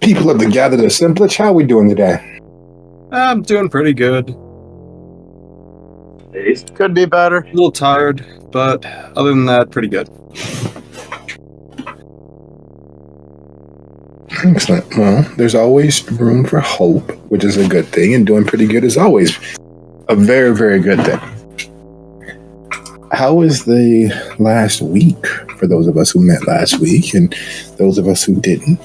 People of the gathered assemblage, how are we doing today? I'm doing pretty good. Could be better. A little tired, but other than that, pretty good. Excellent. Well, there's always room for hope, which is a good thing, and doing pretty good is always a very, very good thing. How was the last week for those of us who met last week and those of us who didn't?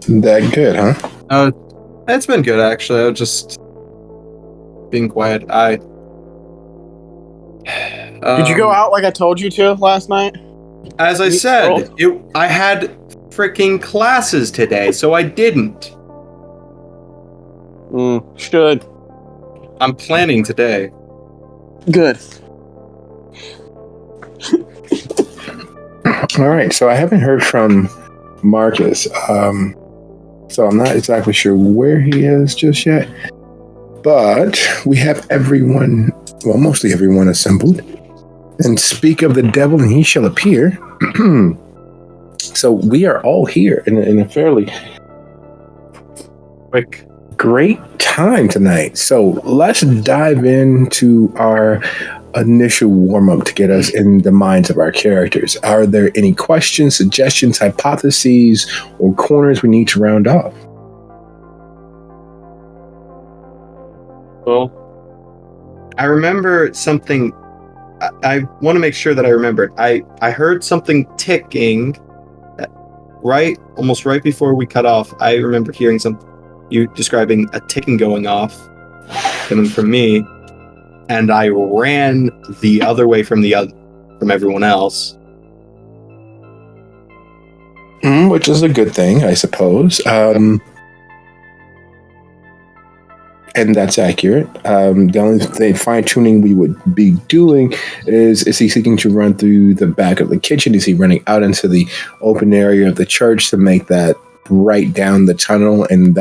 That good, huh? It's been good, actually. I was just being quiet. Did you go out like I told you to last night? As I said, I had freaking classes today, so I didn't. Should. I'm planning today. Good. All right, so I haven't heard from Marcus, so I'm not exactly sure where he is just yet, but we have everyone, well, mostly everyone assembled, and speak of the devil and he shall appear. So we are all here in a fairly great time tonight. So let's dive into our initial warm-up to get us in the minds of our characters. Are there any questions, suggestions, hypotheses, or corners we need to round off? Well, I remember something. I want to make sure that I remembered. I heard something ticking almost right before we cut off. I remember hearing you describing a ticking going off coming from me, and I ran the other way from everyone else. Which is a good thing, I suppose. And that's accurate. The only thing fine-tuning we would be doing is he seeking to run through the back of the kitchen? Is he running out into the open area of the church to make that right down the tunnel and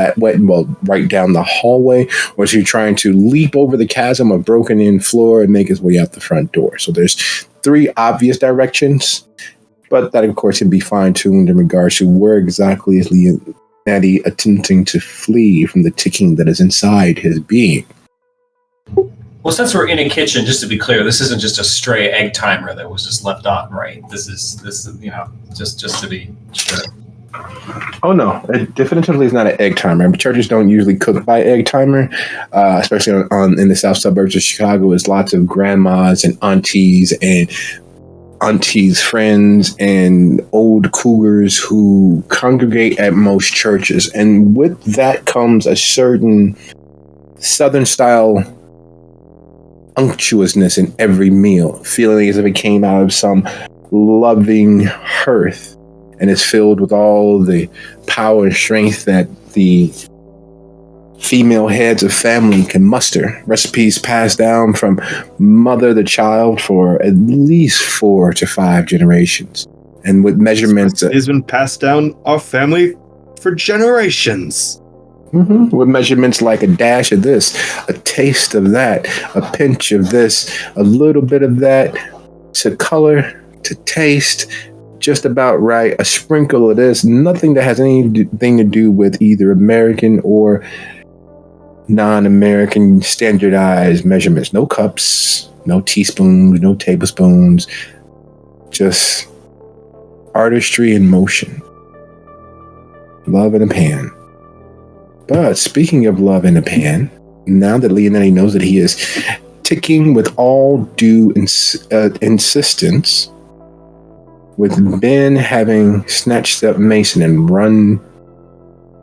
right down the hallway? Or is he trying to leap over the chasm of broken-in floor and make his way out the front door? So there's three obvious directions, but that, of course, can be fine-tuned in regards to where exactly is Leonetti attempting to flee from the ticking that is inside his being. Well, since we're in a kitchen, just to be clear, this isn't just a stray egg timer that was just left on, right? This is just to be sure. Oh no, it definitively is not an egg timer. Churches don't usually cook by egg timer, especially in the south suburbs of Chicago. There's lots of grandmas and aunties friends and old cougars who congregate at most churches, and with that comes a certain Southern style unctuousness in every meal, feeling as if it came out of some loving hearth and is filled with all the power and strength that the female heads of family can muster. Recipes passed down from mother to child for at least 4 to 5 generations. And with measurements... It's been passed down our family for generations. Mm-hmm. With measurements like a dash of this, a taste of that, a pinch of this, a little bit of that, to color, to taste, just about right, a sprinkle of this, nothing that has anything to do with either American or non-American standardized measurements. No cups, no teaspoons, no tablespoons, just artistry in motion. Love in a pan. But speaking of love in a pan, now that Leonetti knows that he is ticking with all due insistence, with Ben having snatched up Mason and run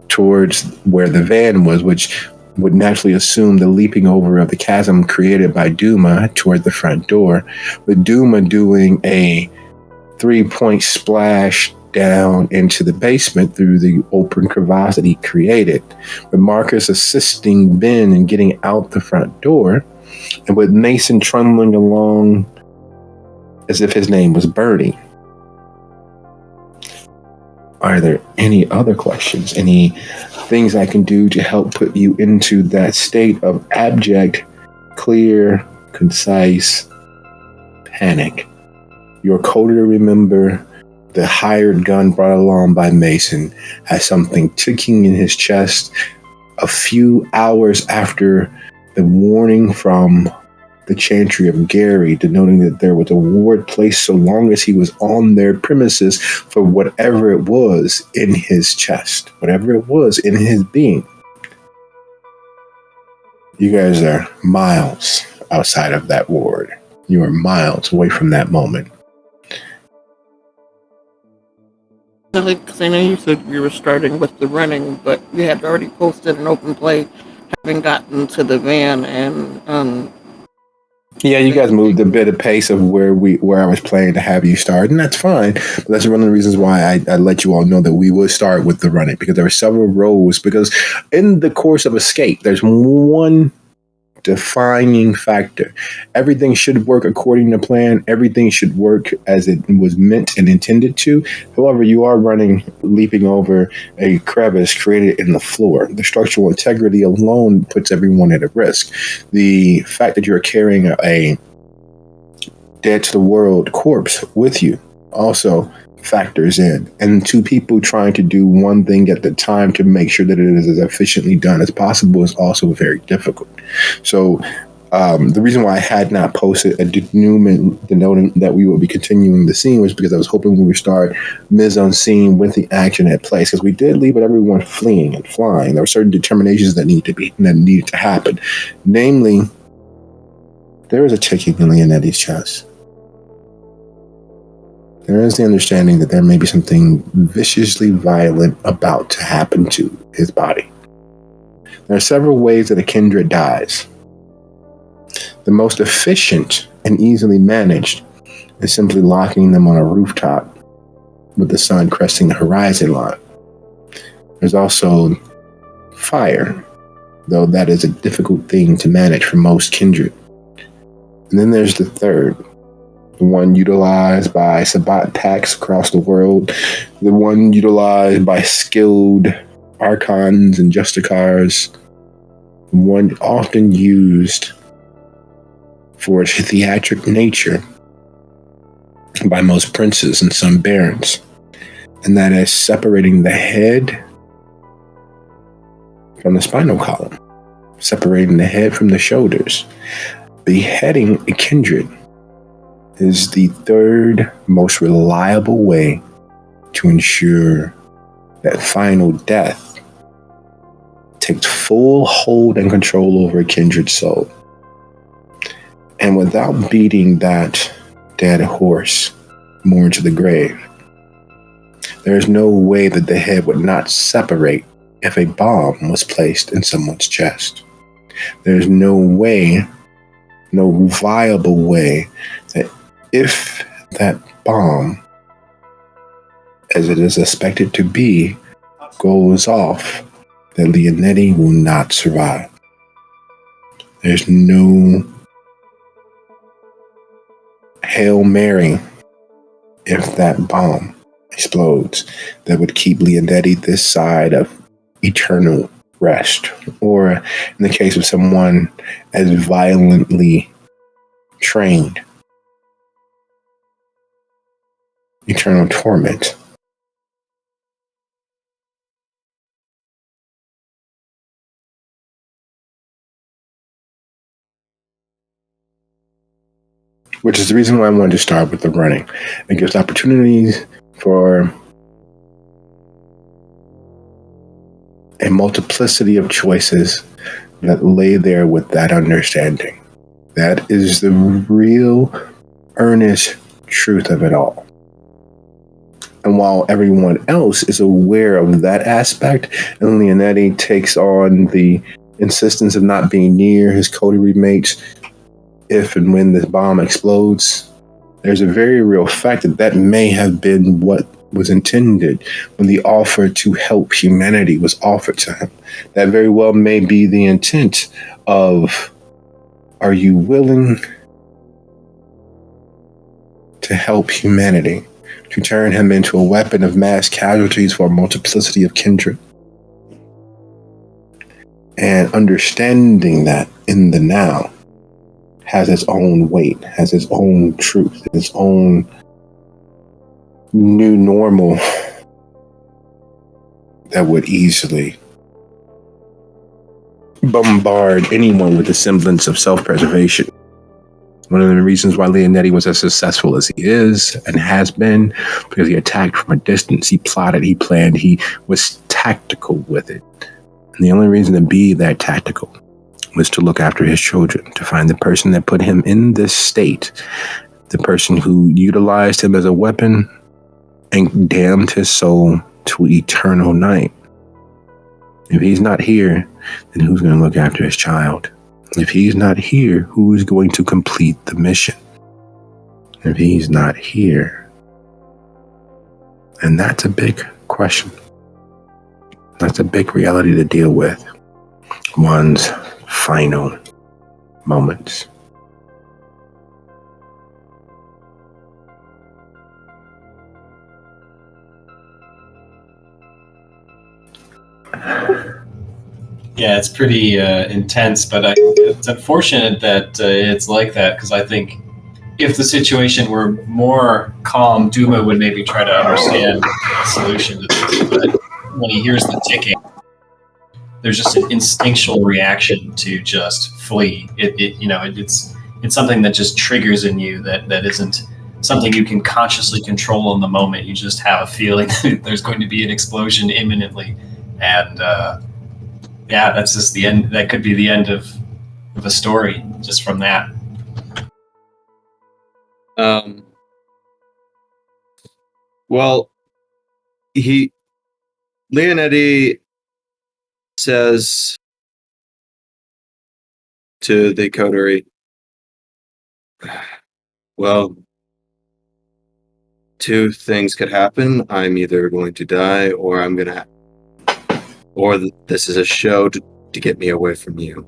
towards where the van was, which would naturally assume the leaping over of the chasm created by Duma toward the front door, with Duma doing a 3-point splash down into the basement through the open crevasse that he created, with Marcus assisting Ben in getting out the front door, and with Mason trundling along as if his name was Bernie. Are there any other questions? Any things I can do to help put you into that state of abject, clear, concise panic? Your code to remember, the hired gun brought along by Mason, has something ticking in his chest a few hours after the warning from the Chantry of Gary, denoting that there was a ward placed so long as he was on their premises for whatever it was in his chest, whatever it was in his being. You guys are miles outside of that ward. You are miles away from that moment. Because I know you said you were starting with the running, but you had already posted an open play, having gotten to the van and Yeah, you guys moved a bit of pace of where I was planning to have you start, and that's fine. But that's one of the reasons why I let you all know that we would start with the running, because there were several roles. Because in the course of escape, there's one defining factor. Everything should work according to plan. Everything should work as it was meant and intended to. However, you are leaping over a crevice created in the floor. The structural integrity alone puts everyone at a risk. The fact that you're carrying a dead to the world corpse with you also factors in. And two people trying to do one thing at the time to make sure that it is as efficiently done as possible is also very difficult. So the reason why I had not posted a denouement denoting that we would be continuing the scene was because I was hoping we would start mise en scene with the action at place, because we did leave with everyone fleeing and flying. There were certain determinations that needed to happen. Namely, there is a ticking in Leonetti's chest. There is the understanding that there may be something viciously violent about to happen to his body. There are several ways that a kindred dies. The most efficient and easily managed is simply locking them on a rooftop with the sun cresting the horizon line. There's also fire, though that is a difficult thing to manage for most kindred. And then there's the third, the one utilized by Sabbat packs across the world, the one utilized by skilled archons and justicars, the one often used for its theatric nature by most princes and some barons, and that is separating the head from the spinal column, separating the head from the shoulders. Beheading a kindred is the third most reliable way to ensure that final death takes full hold and control over a kindred soul. And without beating that dead horse more into the grave, there is no way that the head would not separate if a bomb was placed in someone's chest. There's no way, no viable way, that if that bomb, as it is expected to be, goes off, that Leonetti will not survive. There's no Hail Mary if that bomb explodes that would keep Leonetti this side of eternal rest, or in the case of someone as violently trained, eternal torment. Which is the reason why I wanted to start with the running. It gives opportunities for a multiplicity of choices that lay there with that understanding. That is the real, earnest truth of it all. And while everyone else is aware of that aspect, and Leonetti takes on the insistence of not being near his coterie mates if and when this bomb explodes, there's a very real fact that that may have been what was intended when the offer to help humanity was offered to him. That very well may be the intent of, are you willing to help humanity? to turn him into a weapon of mass casualties for a multiplicity of kindred. And understanding that in the now has its own weight, has its own truth, its own new normal that would easily bombard anyone with a semblance of self-preservation. One of the reasons why Leonetti was as successful as he is and has been, because he attacked from a distance, he plotted, he planned, he was tactical with it. And the only reason to be that tactical was to look after his children, to find the person that put him in this state, the person who utilized him as a weapon and damned his soul to eternal night. If he's not here, then who's going to look after his child? If he's not here, who is going to complete the mission? If he's not here, and that's a big question. That's a big reality to deal with. One's final moments. Yeah, it's pretty intense, but it's unfortunate that it's like that, because I think if the situation were more calm, Duma would maybe try to understand the solution to this. But when he hears the ticking, there's just an instinctual reaction to just flee. It's something that just triggers in you that isn't something you can consciously control in the moment. You just have a feeling that there's going to be an explosion imminently, and that's just the end. That could be the end of a story just from that. Well, Leonetti says to the coterie, well, two things could happen. I'm either going to die, or I'm gonna, this is a show to get me away from you.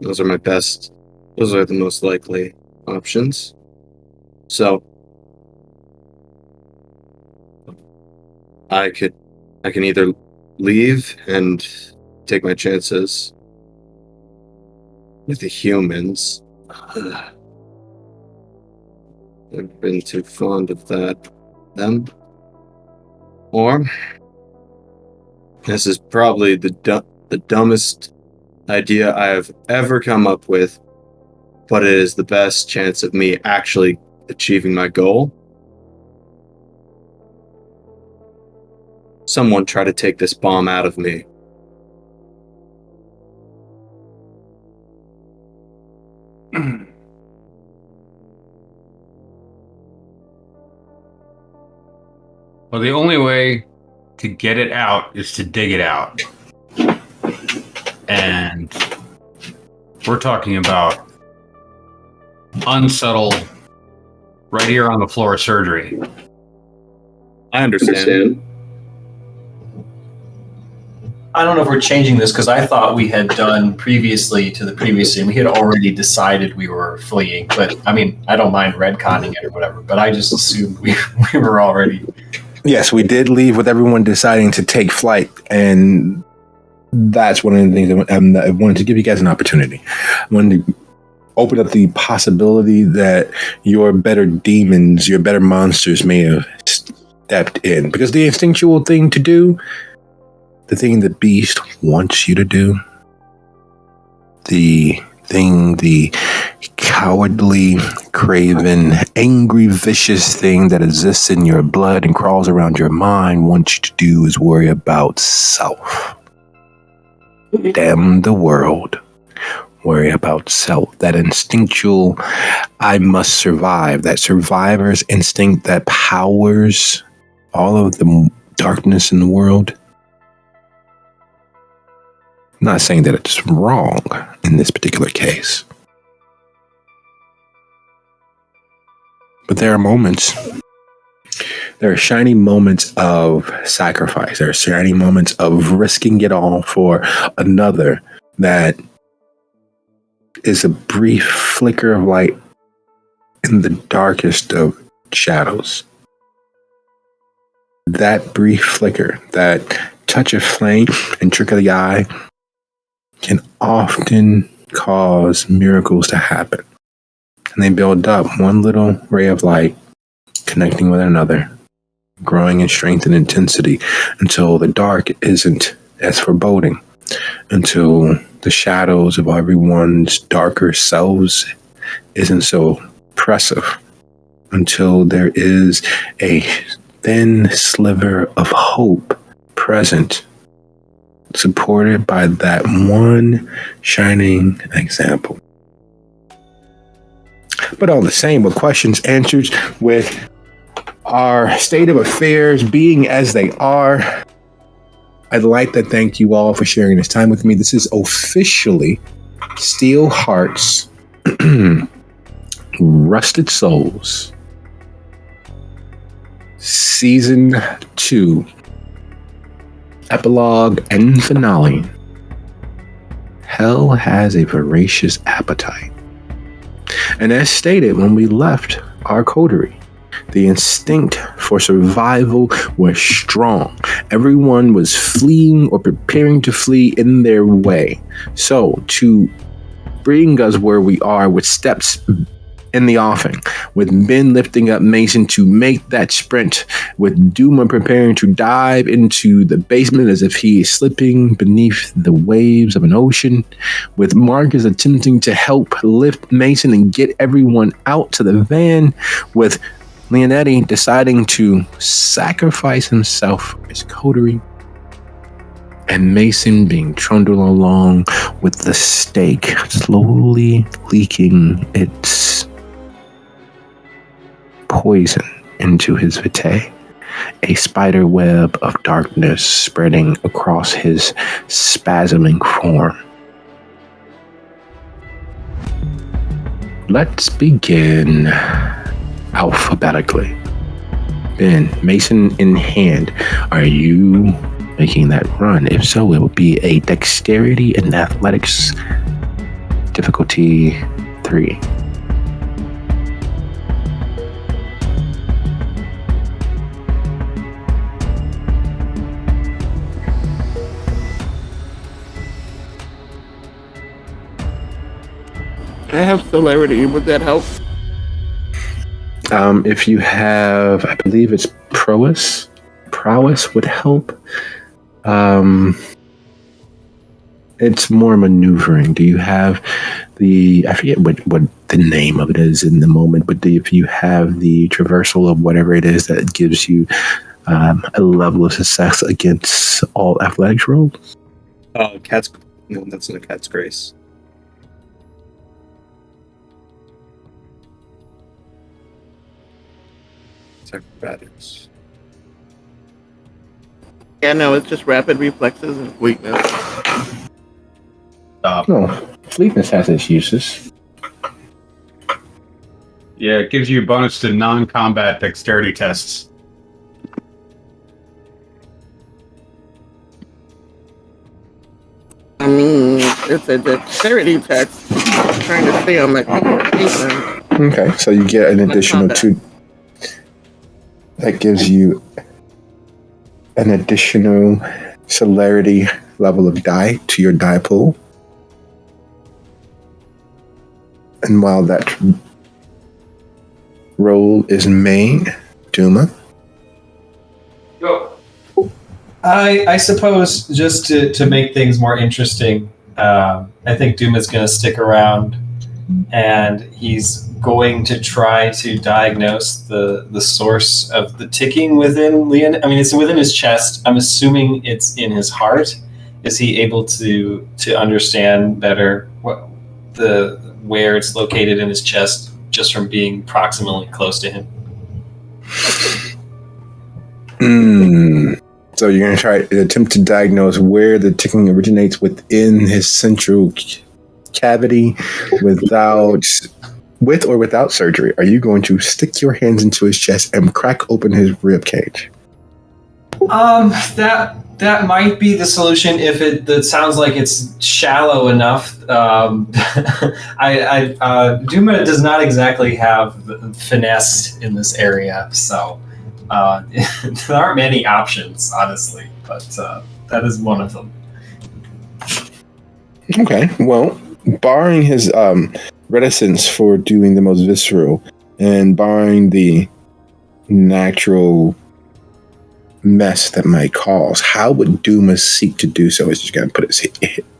Those are the most likely options. So I can either leave and take my chances with the humans. I've been too fond of them. Or this is probably the dumbest idea I have ever come up with, but it is the best chance of me actually achieving my goal. Someone try to take this bomb out of me. Well, the only way to get it out is to dig it out. And we're talking about unsettled right here on the floor of surgery. I understand. I don't know if we're changing this, because I thought we had done previously to the previous scene. We had already decided we were fleeing, but I mean, I don't mind retconning it or whatever, but I just assumed we were already. Yes, we did leave with everyone deciding to take flight, and that's one of the things that I wanted to give you guys an opportunity. I wanted to open up the possibility that your better demons, your better monsters may have stepped in, because the instinctual thing to do, the thing the beast wants you to do, the cowardly, craven, angry, vicious thing that exists in your blood and crawls around your mind wants you to do is worry about self. Damn the world. Worry about self. That instinctual, I must survive, that survivor's instinct that powers all of the darkness in the world. I'm not saying that it's wrong in this particular case. But there are moments, there are shining moments of sacrifice. There are shining moments of risking it all for another that is a brief flicker of light in the darkest of shadows. that brief flicker, that touch of flame and trick of the eye can often cause miracles to happen. And they build up one little ray of light, connecting with another, growing in strength and intensity until the dark isn't as foreboding, until the shadows of everyone's darker selves isn't so oppressive, until there is a thin sliver of hope present, supported by that one shining example. But all the same, with questions answered, with our state of affairs being as they are, I'd like to thank you all for sharing this time with me. This is officially Steel Hearts, Rusted Souls, Season 2, Epilogue and Finale. Hell has a voracious appetite. And as stated when we left our coterie, the instinct for survival was strong. Everyone was fleeing or preparing to flee in their way. So, to bring us where we are with steps in the offing, with Ben lifting up Mason to make that sprint, with Duma preparing to dive into the basement as if he is slipping beneath the waves of an ocean, with Marcus attempting to help lift Mason and get everyone out to the van, with Leonetti deciding to sacrifice himself for his coterie, and Mason being trundled along with the stake slowly leaking its poison into his vitae, a spider web of darkness spreading across his spasming form. Let's begin alphabetically. Ben, Mason in hand, are you making that run? If so, it will be a dexterity and athletics difficulty 3. I have celerity. Would that help? If you have, I believe it's prowess. Prowess would help. It's more maneuvering. Do you have I forget what the name of it is in the moment, but if you have the traversal of whatever it is that gives you a level of success against all athletics rolls? No, that's in a cat's grace. Acrobatics. Yeah, no, it's just rapid reflexes and weakness. No, fleetness has its uses. Yeah, it gives you a bonus to non-combat dexterity tests. I mean, it's a dexterity test. I'm trying to stay on my concentration. Okay, so you get an additional 2. That gives you an additional celerity level of die to your die pool. And while that roll is made, Duma. I suppose just to make things more interesting, I think Duma's going to stick around, and he's going to try to diagnose the source of the ticking within Leon. I mean, it's within his chest. I'm assuming it's in his heart. Is he able to understand better where it's located in his chest just from being proximally close to him? So you're going to try to attempt to diagnose where the ticking originates within his central cavity with or without surgery. Are you going to stick your hands into his chest and crack open his rib cage? That might be the solution if it sounds like it's shallow enough. Duma does not exactly have finesse in this area, so There aren't many options, honestly, but that is one of them. Okay, well, barring his reticence for doing the most visceral, and barring the natural mess that might cause, how would Duma seek to do so? Is he going to put his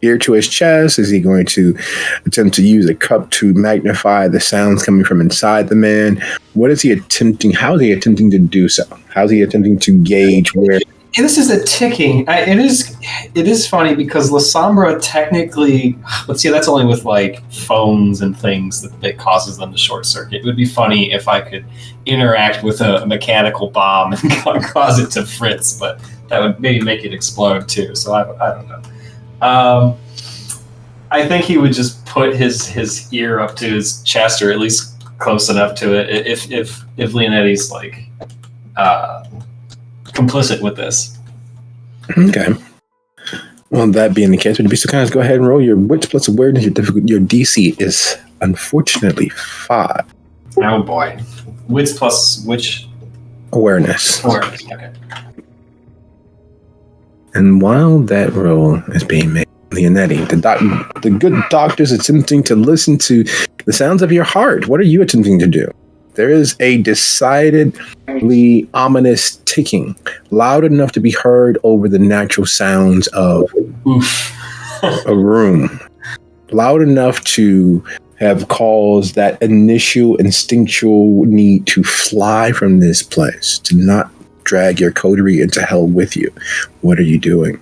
ear to his chest? Is he going to attempt to use a cup to magnify the sounds coming from inside the man? What is he attempting? How is he attempting to do so? How is he attempting to gauge where? This is a ticking. It is funny because La Sombra technically, let's see, that's only with like phones and things that causes them to short circuit. It would be funny if I could interact with a mechanical bomb and cause it to fritz, but that would maybe make it explode too. So I don't know. I think he would just put his ear up to his chest, or at least close enough to it. If Leonetti's like complicit with this. Okay. Well, that being the case, would you be so kind as go ahead and roll your wits plus awareness? Your DC is unfortunately 5. Oh boy. Wits plus which? Awareness. Awareness. Okay. And while that roll is being made, Leonetti, the good doctor's attempting to listen to the sounds of your heart. What are you attempting to do? There is a decidedly ominous ticking, loud enough to be heard over the natural sounds of a room. Loud enough to have caused that initial instinctual need to fly from this place, to not drag your coterie into hell with you. What are you doing?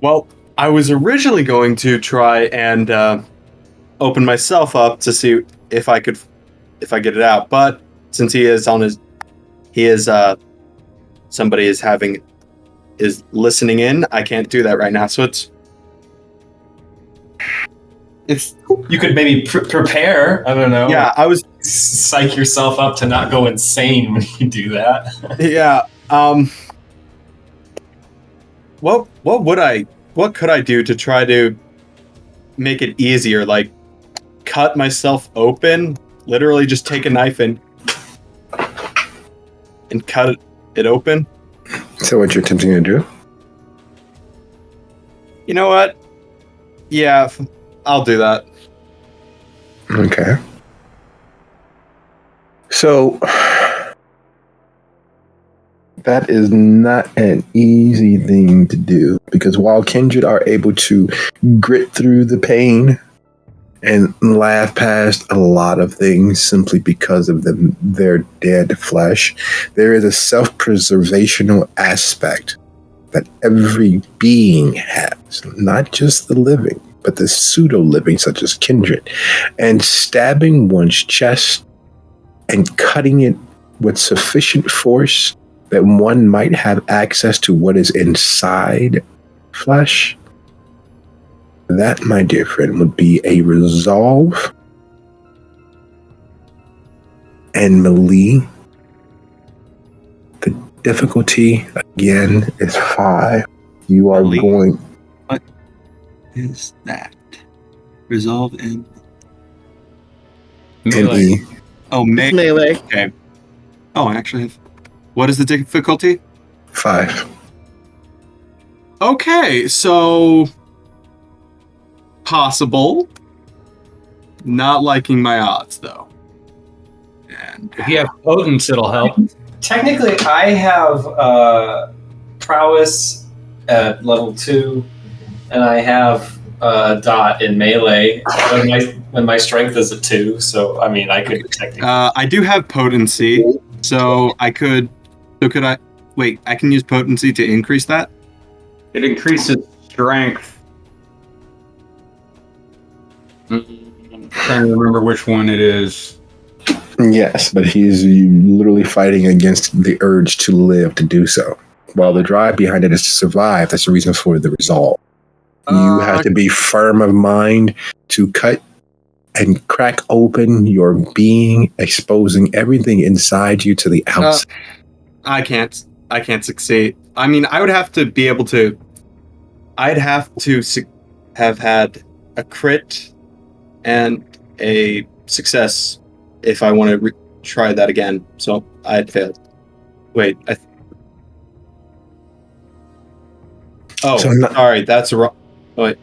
Well, I was originally going to try and open myself up to see if I get it out, but since somebody is listening in, I can't do that right now. So it's you could maybe prepare. I don't know. Yeah, I was psych yourself up to not go insane when you do that. Yeah. What could I do to try to make it easier? Like cut myself open. Literally just take a knife and cut it open. So what you're attempting to do? You know what? Yeah, I'll do that. Okay. So that is not an easy thing to do, because while Kindred are able to grit through the pain and laugh past a lot of things simply because of their dead flesh, there is a self-preservational aspect that every being has, not just the living, but the pseudo-living, such as Kindred. And stabbing one's chest and cutting it with sufficient force that one might have access to what is inside flesh, that, my dear friend, would be a resolve. And Melee, the difficulty, again, is 5. You are Melee? going... What is that? Resolve and... Melee. Oh, Melee. Okay. Oh, I actually have... What is the difficulty? 5. Okay, so... Possible. Not liking my odds, though. And If you have potence, it'll help. Technically, I have prowess at level 2, and I have dot in melee when my strength is a 2. So I mean, I could technically. I do have potency, so I could. So could I? Wait, I can use potency to increase that. It increases strength. I'm trying to remember which one it is. Yes, but he's literally fighting against the urge to live to do so. While the drive behind it is to survive, that's the reason for the resolve. You have to be firm of mind to cut and crack open your being, exposing everything inside you to the outside. I can't succeed. I mean, I would have to be able to. I'd have to have had a crit and a success if I want to try that again. So I had failed. Wait. Sorry. That's wrong. Oh, wait.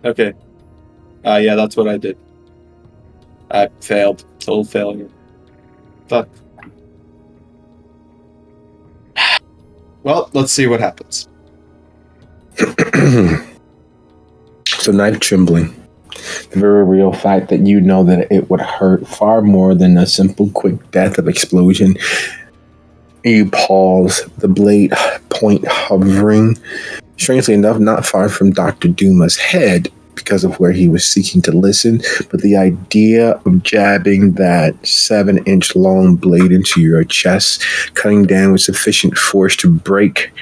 Okay. Yeah, that's what I did. I failed. Total failure. Fuck. Well, let's see what happens. So, knife trembling. The very real fact that you know that it would hurt far more than a simple quick death of explosion. You pause, the blade point hovering, strangely enough, not far from Dr. Duma's head because of where he was seeking to listen, but the idea of jabbing that 7-inch long blade into your chest, cutting down with sufficient force to break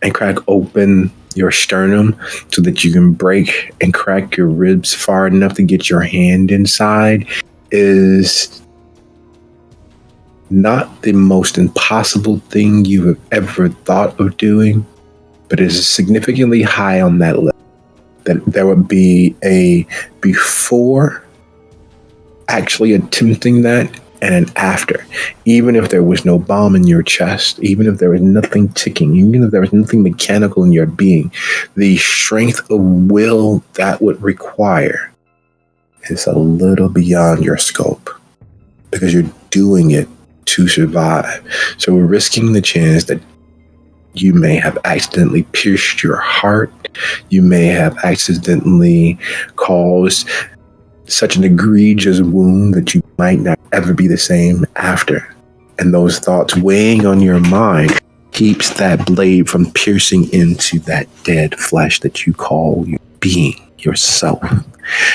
and crack open your sternum so that you can break and crack your ribs far enough to get your hand inside is not the most impossible thing you have ever thought of doing, but it is significantly high on that list. That there would be a before actually attempting that and an after. Even if there was no bomb in your chest, even if there was nothing ticking, even if there was nothing mechanical in your being, the strength of will that would require is a little beyond your scope because you're doing it to survive. So we're risking the chance that you may have accidentally pierced your heart. You may have accidentally caused such an egregious wound that you might not ever be the same after. And those thoughts weighing on your mind keeps that blade from piercing into that dead flesh that you call your being, yourself.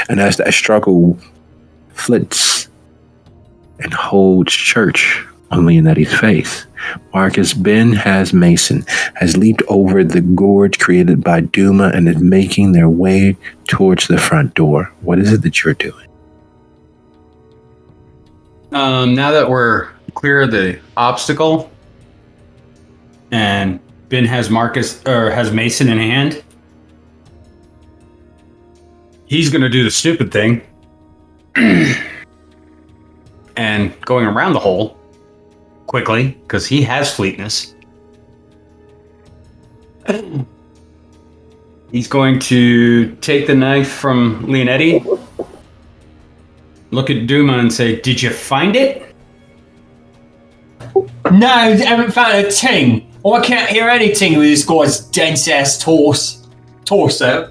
And as that struggle flits and holds church on Leonetti's face, Marcus Ben has Mason has leaped over the gorge created by Duma and is making their way towards the front door. What is it that you're doing? Now that we're clear of the obstacle and Ben has has Mason in hand, he's going to do the stupid thing and going around the hole quickly because he has fleetness. He's going to take the knife from Leonetti, look at Duma and say, "Did you find it?" No, I haven't found a ting. Oh, I can't hear anything with this guy's dense ass torso.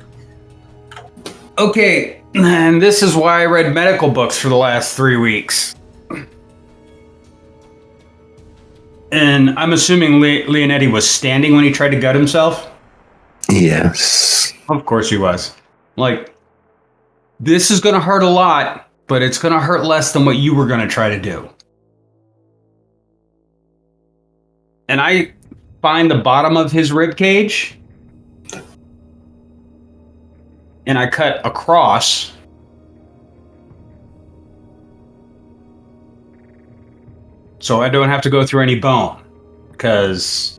Okay, and this is why I read medical books for the last 3 weeks. And I'm assuming Leonetti was standing when he tried to gut himself? Yes. Of course he was. Like, this is going to hurt a lot, but it's going to hurt less than what you were going to try to do. And I find the bottom of his rib cage, and I cut across. So I don't have to go through any bone, because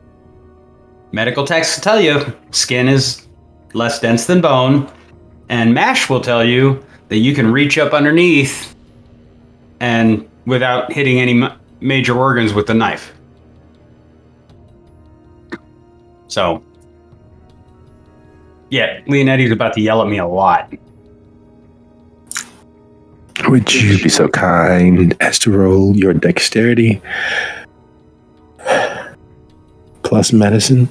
medical texts tell you skin is less dense than bone, and MASH will tell you that you can reach up underneath and without hitting any major organs with the knife. So, yeah, Leonetti's about to yell at me a lot. Would you be so kind as to roll your dexterity plus medicine?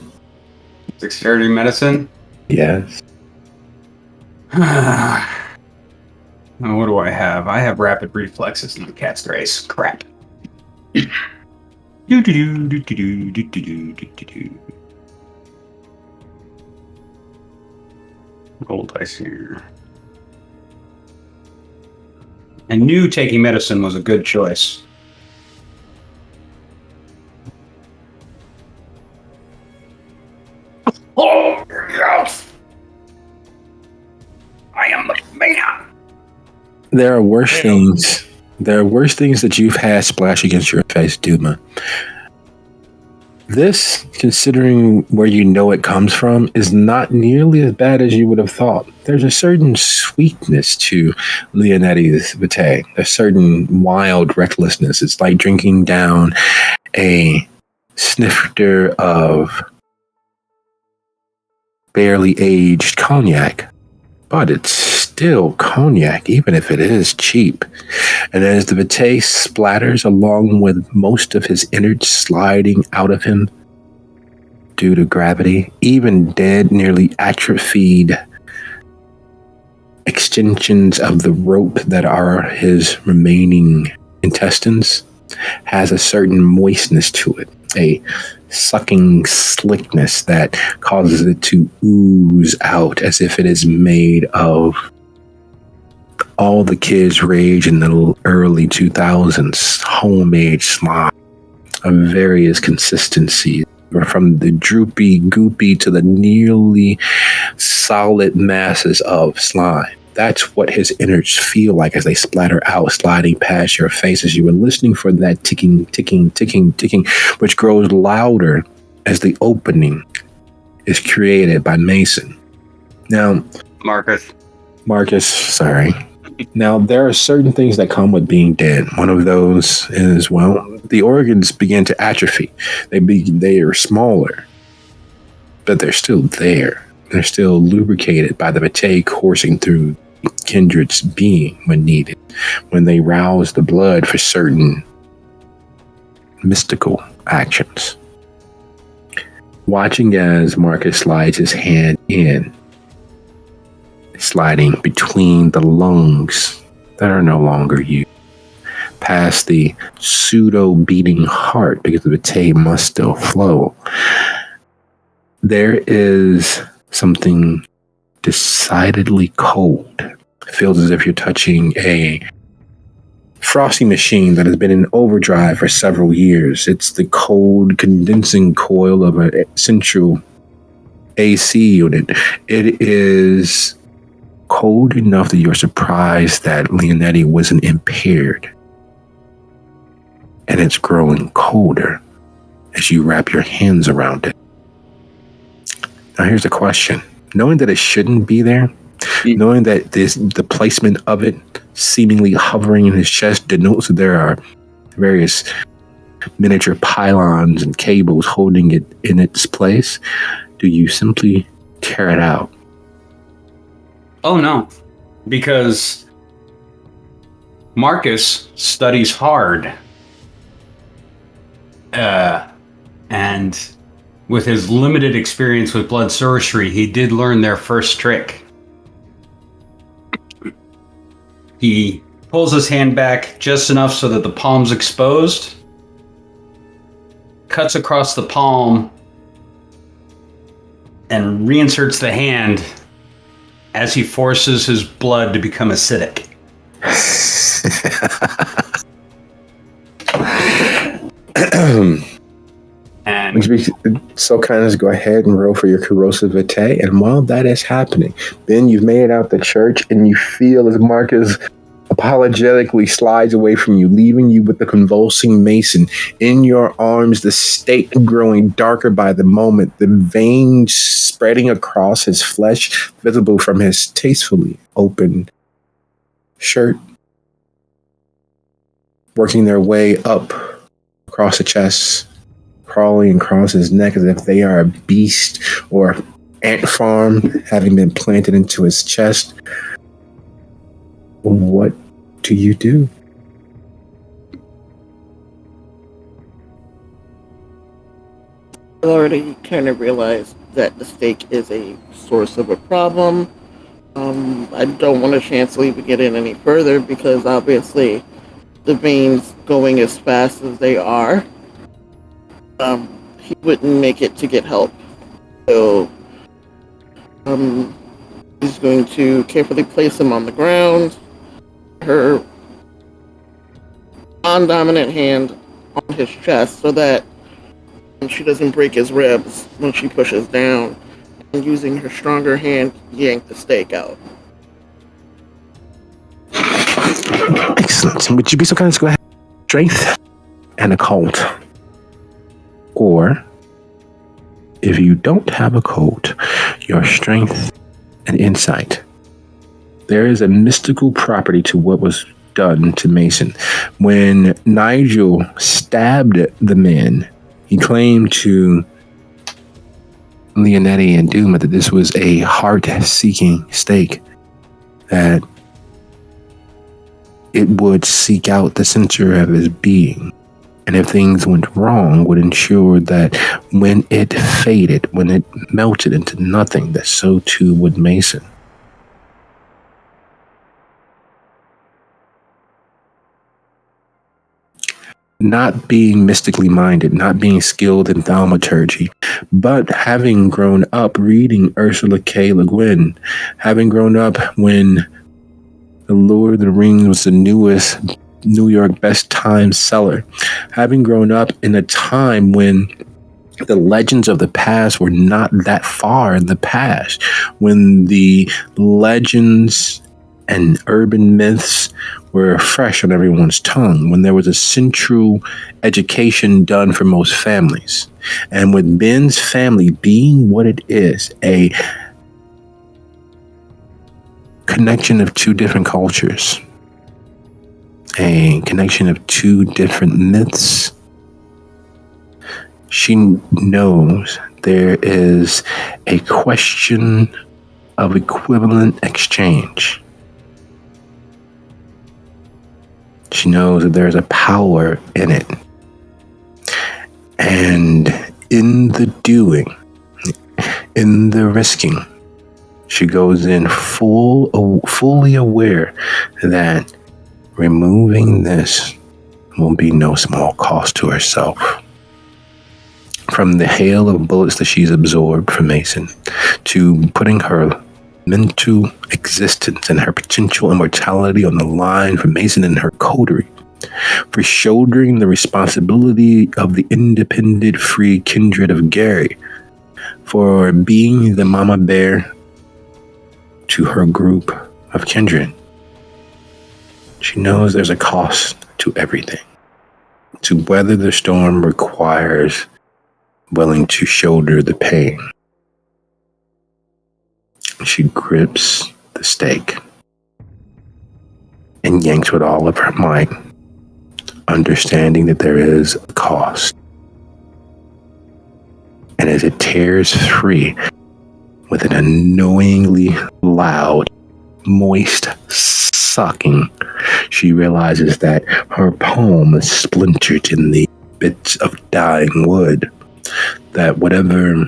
Dexterity medicine? Yes. What do I have? I have rapid reflexes and cat's grace. Crap. Roll dice here. I knew taking medicine was a good choice. Oh, yes! I am the man! There are worse things. There are worse things that you've had splash against your face, Duma. This, considering where you know it comes from, is not nearly as bad as you would have thought. There's a certain sweetness to Leonetti's vitae, a certain wild recklessness. It's like drinking down a snifter of barely aged cognac, but it's still cognac, even if it is cheap. And as the vitae splatters along with most of his innards sliding out of him due to gravity, even dead, nearly atrophied extensions of the rope that are his remaining intestines has a certain moistness to it, a sucking slickness that causes it to ooze out as if it is made of all the kids' rage in the early 2000s, homemade slime of various consistencies, from the droopy, goopy to the nearly solid masses of slime. That's what his innards feel like as they splatter out, sliding past your face as you were listening for that ticking, ticking, ticking, ticking, which grows louder as the opening is created by Mason. Now, Marcus, sorry. Now, there are certain things that come with being dead. One of those is, well, the organs begin to atrophy. They are smaller, but they're still there. They're still lubricated by the vitae coursing through Kindred's being when needed, when they rouse the blood for certain mystical actions. Watching as Marcus slides his hand in, sliding between the lungs that are no longer used, past the pseudo-beating heart because the vitae must still flow, there is something decidedly cold. It feels as if you're touching a frosty machine that has been in overdrive for several years. It's the cold condensing coil of a central AC unit. It is cold enough that you're surprised that Leonetti wasn't impaired. And it's growing colder as you wrap your hands around it. Now here's the question. Knowing that it shouldn't be there, knowing that the placement of it seemingly hovering in his chest denotes that there are various miniature pylons and cables holding it in its place, do you simply tear it out? Oh no, because Marcus studies hard. And with his limited experience with blood sorcery, he did learn their first trick. He pulls his hand back just enough so that the palm's exposed, cuts across the palm, and reinserts the hand as he forces his blood to become acidic. And would you be so kind as to go ahead and roll for your corrosive vitae? And while that is happening, then you've made it out the church and you feel as Marcus apologetically slides away from you, leaving you with the convulsing Mason in your arms, the stake growing darker by the moment, the veins spreading across his flesh, visible from his tastefully open shirt, working their way up across the chest, crawling across his neck as if they are a beast or ant farm having been planted into his chest. What do you do? I've already kind of realized that the stake is a source of a problem. I don't want to chance to even get in any further because obviously the veins going as fast as they are, he wouldn't make it to get help. So he's going to carefully place him on the ground, her non-dominant hand on his chest so that she doesn't break his ribs when she pushes down, and using her stronger hand, yank the stake out. Excellent. Would you be so kind as to go ahead? Strength and occult. Or if you don't have a code, your strength and insight. There is a mystical property to what was done to Mason. When Nigel stabbed the man, he claimed to Leonetti and Duma that this was a heart-seeking stake, that it would seek out the center of his being, and if things went wrong, would ensure that when it faded, when it melted into nothing, that so too would Mason. Not being mystically minded, not being skilled in thaumaturgy, but having grown up reading Ursula K. Le Guin, having grown up when The Lord of the Rings was the newest New York best time seller, having grown up in a time when the legends of the past were not that far in the past, when the legends and urban myths were fresh on everyone's tongue, when there was a central education done for most families. And with Ben's family being what it is, a connection of two different cultures, a connection of two different myths, she knows there is a question of equivalent exchange. She knows that there's a power in it. And in the doing, in the risking, she goes in fully aware that removing this will be no small cost to herself. From the hail of bullets that she's absorbed from Mason, to putting her mental existence and her potential immortality on the line for Mason and her coterie, for shouldering the responsibility of the independent free kindred of Gary, for being the mama bear to her group of kindred. She knows there's a cost to everything. To weather the storm requires willing to shoulder the pain. She grips the stake and yanks with all of her might, understanding that there is a cost. And as it tears free with an annoyingly loud, moist sucking, she realizes that her palm is splintered in the bits of dying wood, that whatever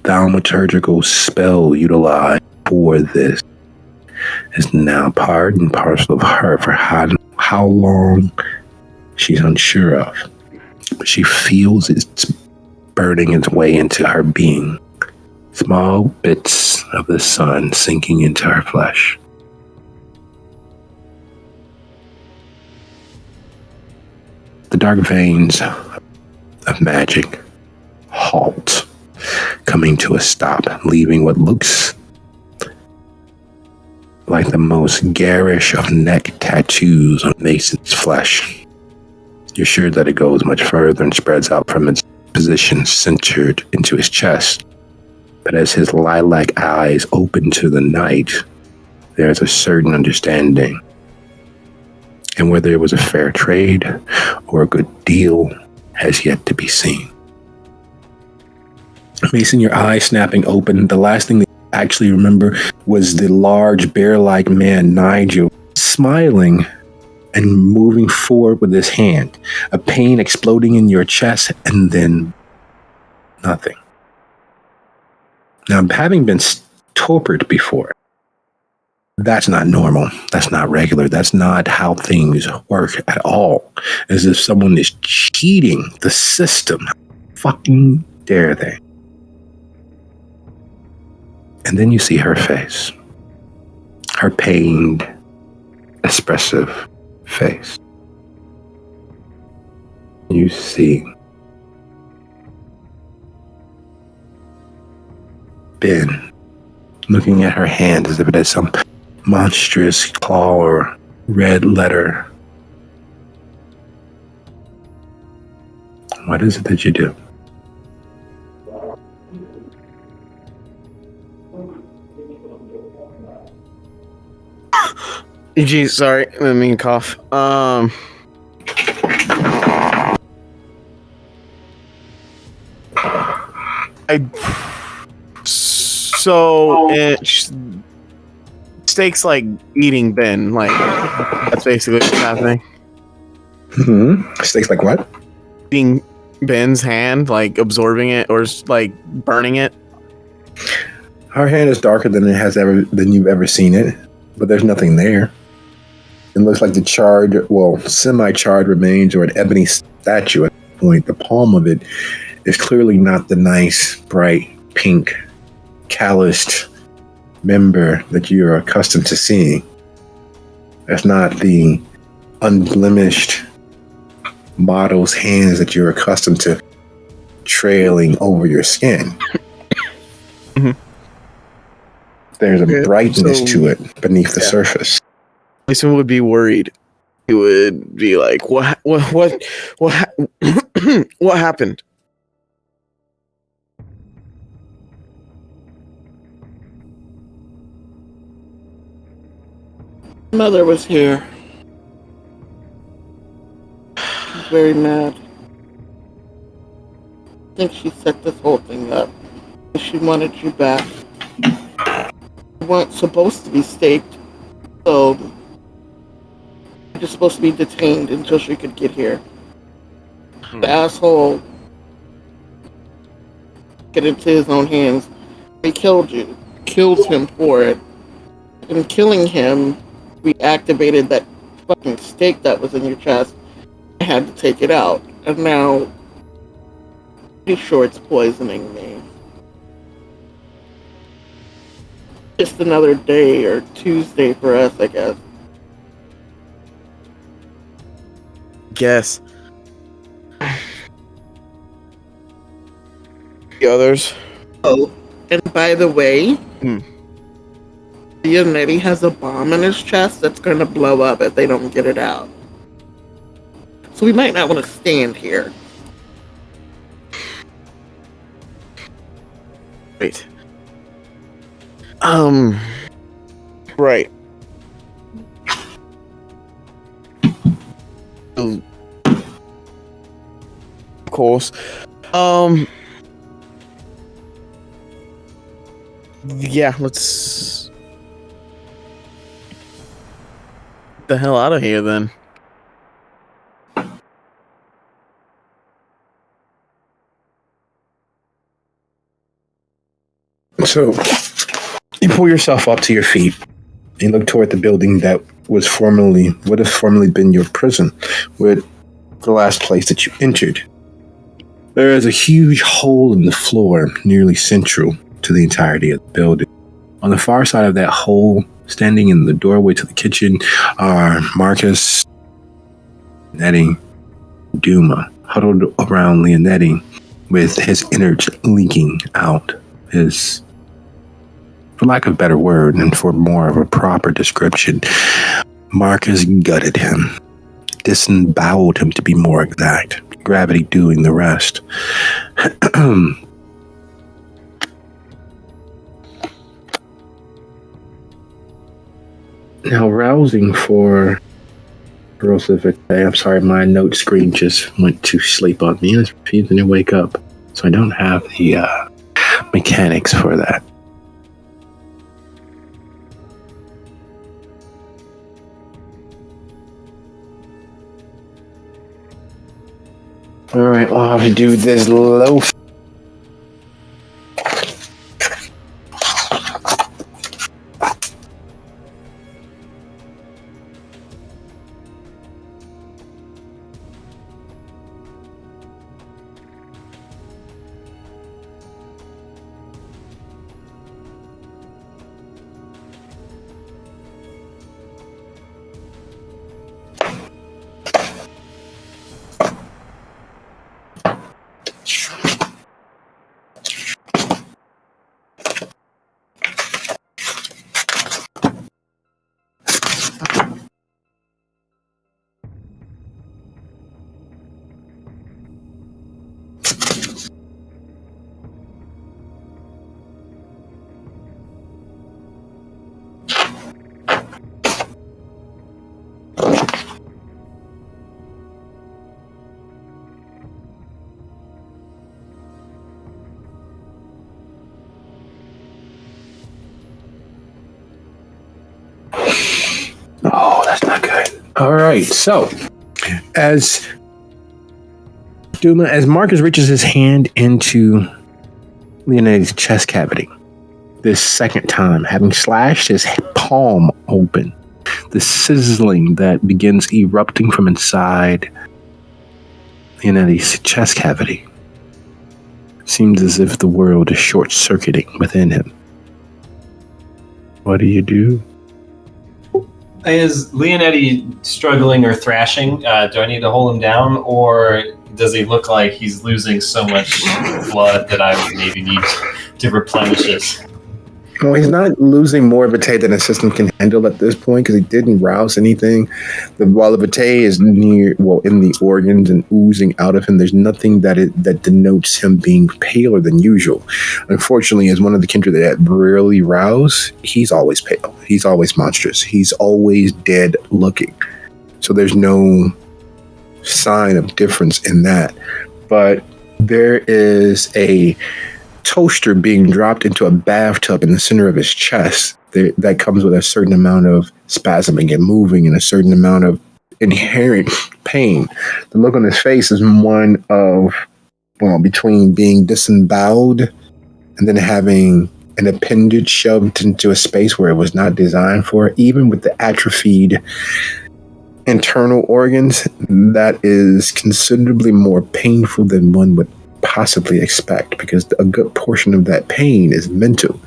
thaumaturgical spell utilized for this is now part and parcel of her for how long she's unsure of. But she feels it's burning its way into her being, small bits of the sun sinking into her flesh. The dark veins of magic halt, coming to a stop, leaving what looks like the most garish of neck tattoos on Mason's flesh. You're sure that it goes much further and spreads out from its position centered into his chest. But as his lilac eyes open to the night, there's a certain understanding. And whether it was a fair trade or a good deal has yet to be seen. Mason, your eyes snapping open. The last thing that you actually remember was the large bear-like man, Nigel, smiling and moving forward with his hand. A pain exploding in your chest, and then nothing. Now, having been tortured before, that's not normal. That's not regular. That's not how things work at all. As if someone is cheating the system. Fucking dare they? And then you see her face. Her pained, expressive face. You see Ben looking at her hand as if it has some monstrous claw or red letter. What is it that you do? Geez, sorry, I didn't mean to cough. Steak's like eating Ben, like that's basically what's happening. Steaks like what? Eating Ben's hand, like absorbing it or like burning it. Her hand is darker than you've ever seen it, but there's nothing there. It looks like the charred, semi-charred remains or an ebony statue at the point. The palm of it is clearly not the nice, bright, pink, calloused member that you're accustomed to seeing. That's not the unblemished model's hands that you're accustomed to trailing over your skin. Mm-hmm. There's a brightness to it beneath the surface. Jason would be worried. He would be like, "What happened?" Mother was here. She's very mad. I think she set this whole thing up. She wanted you back. You weren't supposed to be staked, so you're supposed to be detained until she could get here. The asshole get into his own hands. He killed you. Killed him for it. In killing him, we activated that fucking stake that was in your chest. I had to take it out. And now, pretty sure it's poisoning me. Just another day or Tuesday for us, I guess. Guess. The others. Oh, and by the way, Leonetti has a bomb in his chest that's going to blow up if they don't get it out. So we might not want to stand here. Wait. Right. Of course. Yeah, let's get the hell out of here then. So you pull yourself up to your feet and look toward the building that would have formerly been your prison, with the last place that you entered. There is a huge hole in the floor, nearly central to the entirety of the building. On the far side of that hole, standing in the doorway to the kitchen, are Marcus, Leonetti, Duma, huddled around Leonetti with his innards leaking out. His, for lack of a better word and for more of a proper description, Marcus gutted him, disemboweled him to be more exact, gravity doing the rest. Now, rousing for Voracious, I'm sorry, my note screen just went to sleep on me. It's refusing to wake up, so I don't have the mechanics for that. All right, well, I'll have to do this loaf. Oh, that's not good. All right, so as Marcus reaches his hand into Leonetti's chest cavity, this second time, having slashed his palm open, the sizzling that begins erupting from inside Leonetti's chest cavity seems as if the world is short-circuiting within him. What do you do? Is Leonetti struggling or thrashing? Do I need to hold him down, or does he look like he's losing so much blood that I would maybe need to replenish it? Well, he's not losing more vitae than his system can handle at this point because he didn't rouse anything. While the vitae is in the organs and oozing out of him, there's nothing that denotes him being paler than usual. Unfortunately, as one of the kindred that rarely rouse, he's always pale. He's always monstrous. He's always dead looking. So there's no sign of difference in that. But there is a toaster being dropped into a bathtub in the center of his chest that comes with a certain amount of spasming and moving and a certain amount of inherent pain. The look on his face is one of, between being disemboweled and then having an appendage shoved into a space where it was not designed for. Even with the atrophied internal organs, that is considerably more painful than one would possibly expect, because a good portion of that pain is mental.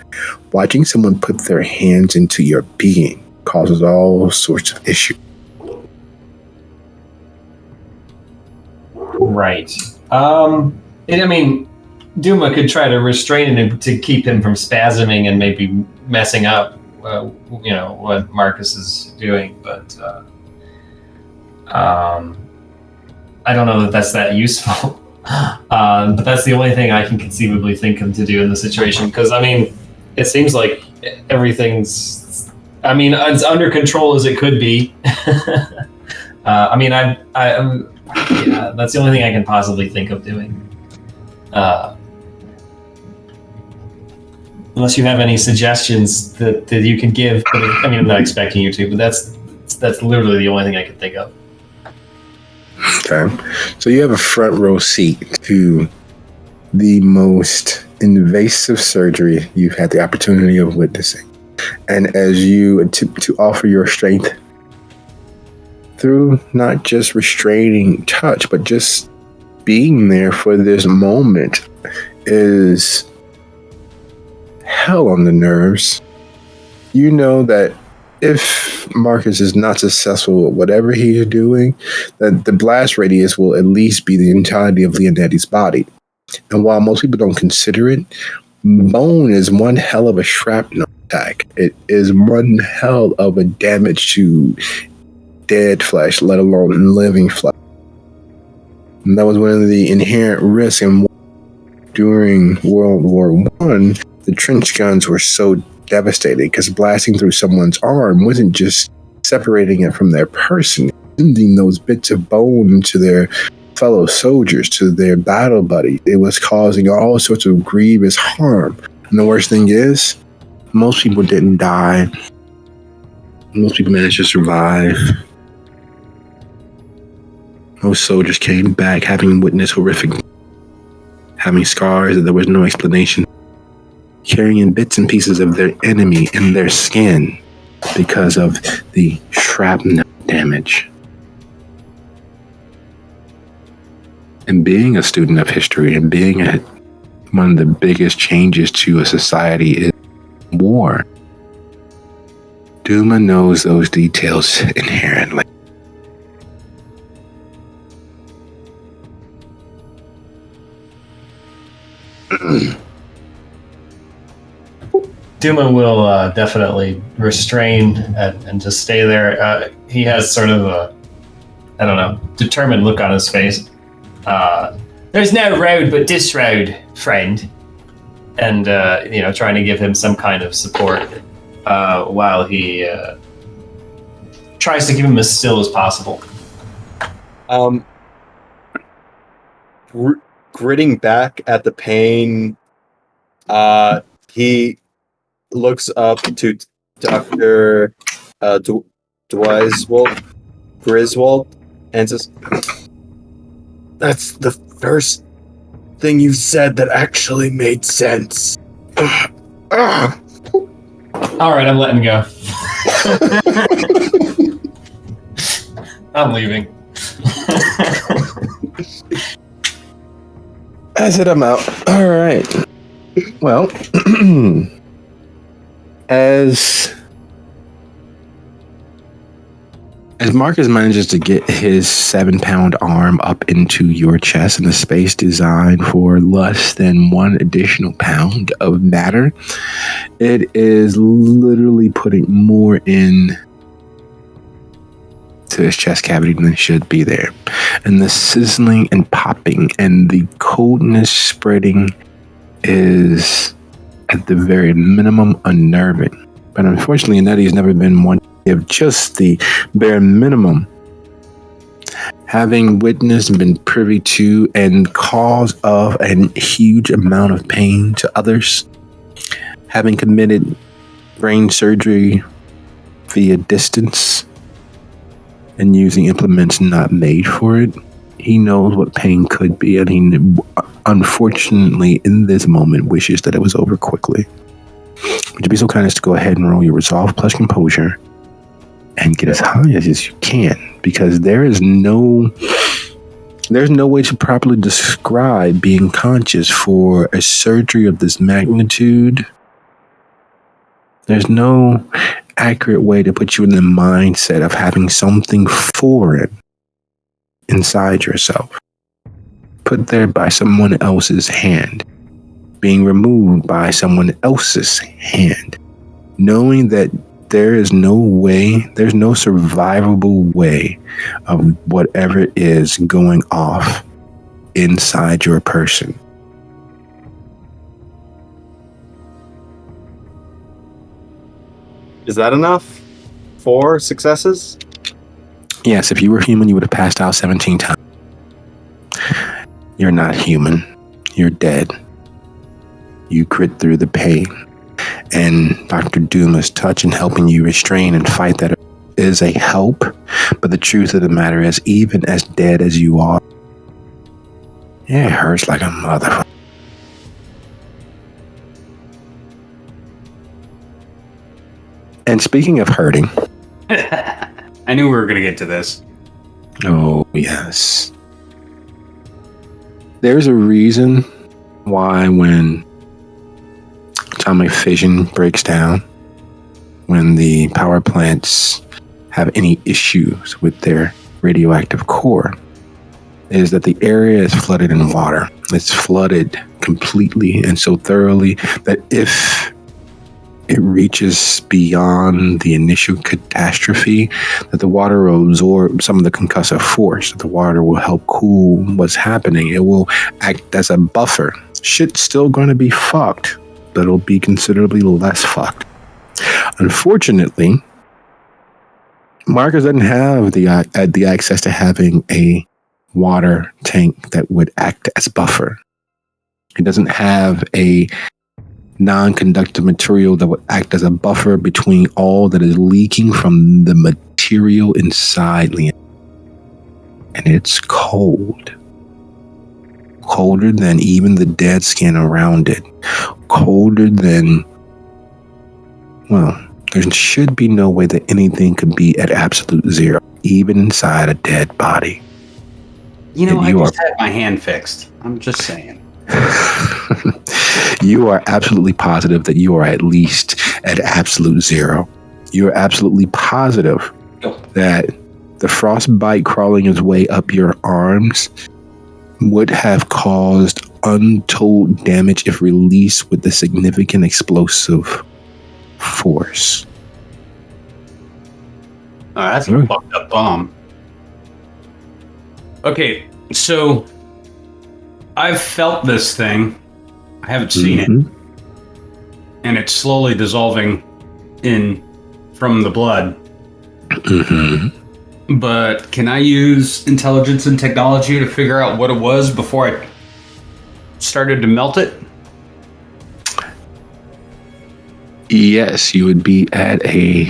Watching someone put their hands into your being causes all sorts of issues. Right. Duma could try to restrain him to keep him from spasming and maybe messing up, what Marcus is doing, but I don't know that that's that useful. But that's the only thing I can conceivably think of to do in the situation, because it seems like everything's as under control as it could be. That's the only thing I can possibly think of doing. Unless you have any suggestions that you can give, but I'm not expecting you to, but that's literally the only thing I can think of. Okay, so you have a front row seat to the most invasive surgery you've had the opportunity of witnessing. And as you attempt to offer your strength through not just restraining touch, but just being there for this moment is hell on the nerves. You know that if Marcus is not successful at whatever he's doing, that the blast radius will at least be the entirety of Leonetti's body. And while most people don't consider it, bone is one hell of a shrapnel attack. It is one hell of a damage to dead flesh, let alone living flesh. And that was one of the inherent risks. And during World War I, the trench guns were so devastating because blasting through someone's arm wasn't just separating it from their person, sending those bits of bone to their fellow soldiers, to their battle buddies. It was causing all sorts of grievous harm. And the worst thing is, most people didn't die. Most people managed to survive. Most soldiers came back having witnessed horrific, having scars that there was no explanation, carrying bits and pieces of their enemy in their skin because of the shrapnel damage. And being a student of history and being one of the biggest changes to a society is war. Duma knows those details inherently. Duma will definitely restrain and just stay there. He has sort of a, determined look on his face. There's no road but this road, friend. And, trying to give him some kind of support while he tries to keep him as still as possible. Gritting back at the pain, he looks up to Dr. Griswold, and says, "That's the first thing you said that actually made sense." All right, I'm letting go. I'm leaving. I said I'm out. All right. Well, as Marcus manages to get his 7-pound arm up into your chest in a space designed for less than 1 additional pound of matter, it is literally putting more in to his chest cavity than should be there. And the sizzling and popping and the coldness spreading is at the very minimum unnerving. But unfortunately, Nettie's never been one to give just the bare minimum. Having witnessed and been privy to and cause of a huge amount of pain to others, having committed brain surgery via distance and using implements not made for it, he knows what pain could be, and he unfortunately in this moment wishes that it was over quickly. Would you be so kind as to go ahead and roll your resolve plus composure and get as high as you can, because there's no way to properly describe being conscious for a surgery of this magnitude. There's no accurate way to put you in the mindset of having something foreign inside yourself, put there by someone else's hand, being removed by someone else's hand, knowing that there is no way, there's no survivable way of whatever is going off inside your person. Is that enough? 4 successes? Yes, if you were human, you would have passed out 17 times. You're not human. You're dead. You crit through the pain. And Dr. Duma's touch and helping you restrain and fight that is a help. But the truth of the matter is, even as dead as you are, it hurts like a motherfucker. And speaking of hurting, I knew we were going to get to this. oh yes, there's a reason why when atomic fission breaks down, when the power plants have any issues with their radioactive core, is that the area is flooded in water. It's flooded completely and so thoroughly that if it reaches beyond the initial catastrophe, that the water will absorb some of the concussive force. The water will help cool what's happening. It will act as a buffer. Shit's still going to be fucked, but it'll be considerably less fucked. Unfortunately, Marcus doesn't have the access to having a water tank that would act as buffer. He doesn't have a non-conductive material that would act as a buffer between all that is leaking from the material inside Leon. And it's cold. Colder than even the dead skin around it. Colder than, well, there should be no way that anything could be at absolute zero, even inside a dead body. You know, And I you just had my hand fixed. I'm just saying. You are absolutely positive that you are at least at absolute zero. You're absolutely positive that the frostbite crawling its way up your arms would have caused untold damage if released with the significant explosive force. Oh, that's a fucked up bomb. Okay, so I've felt this thing. I haven't seen it. And it's slowly dissolving in from the blood. But can I use intelligence and technology to figure out what it was before I started to melt it? Yes, you would be at a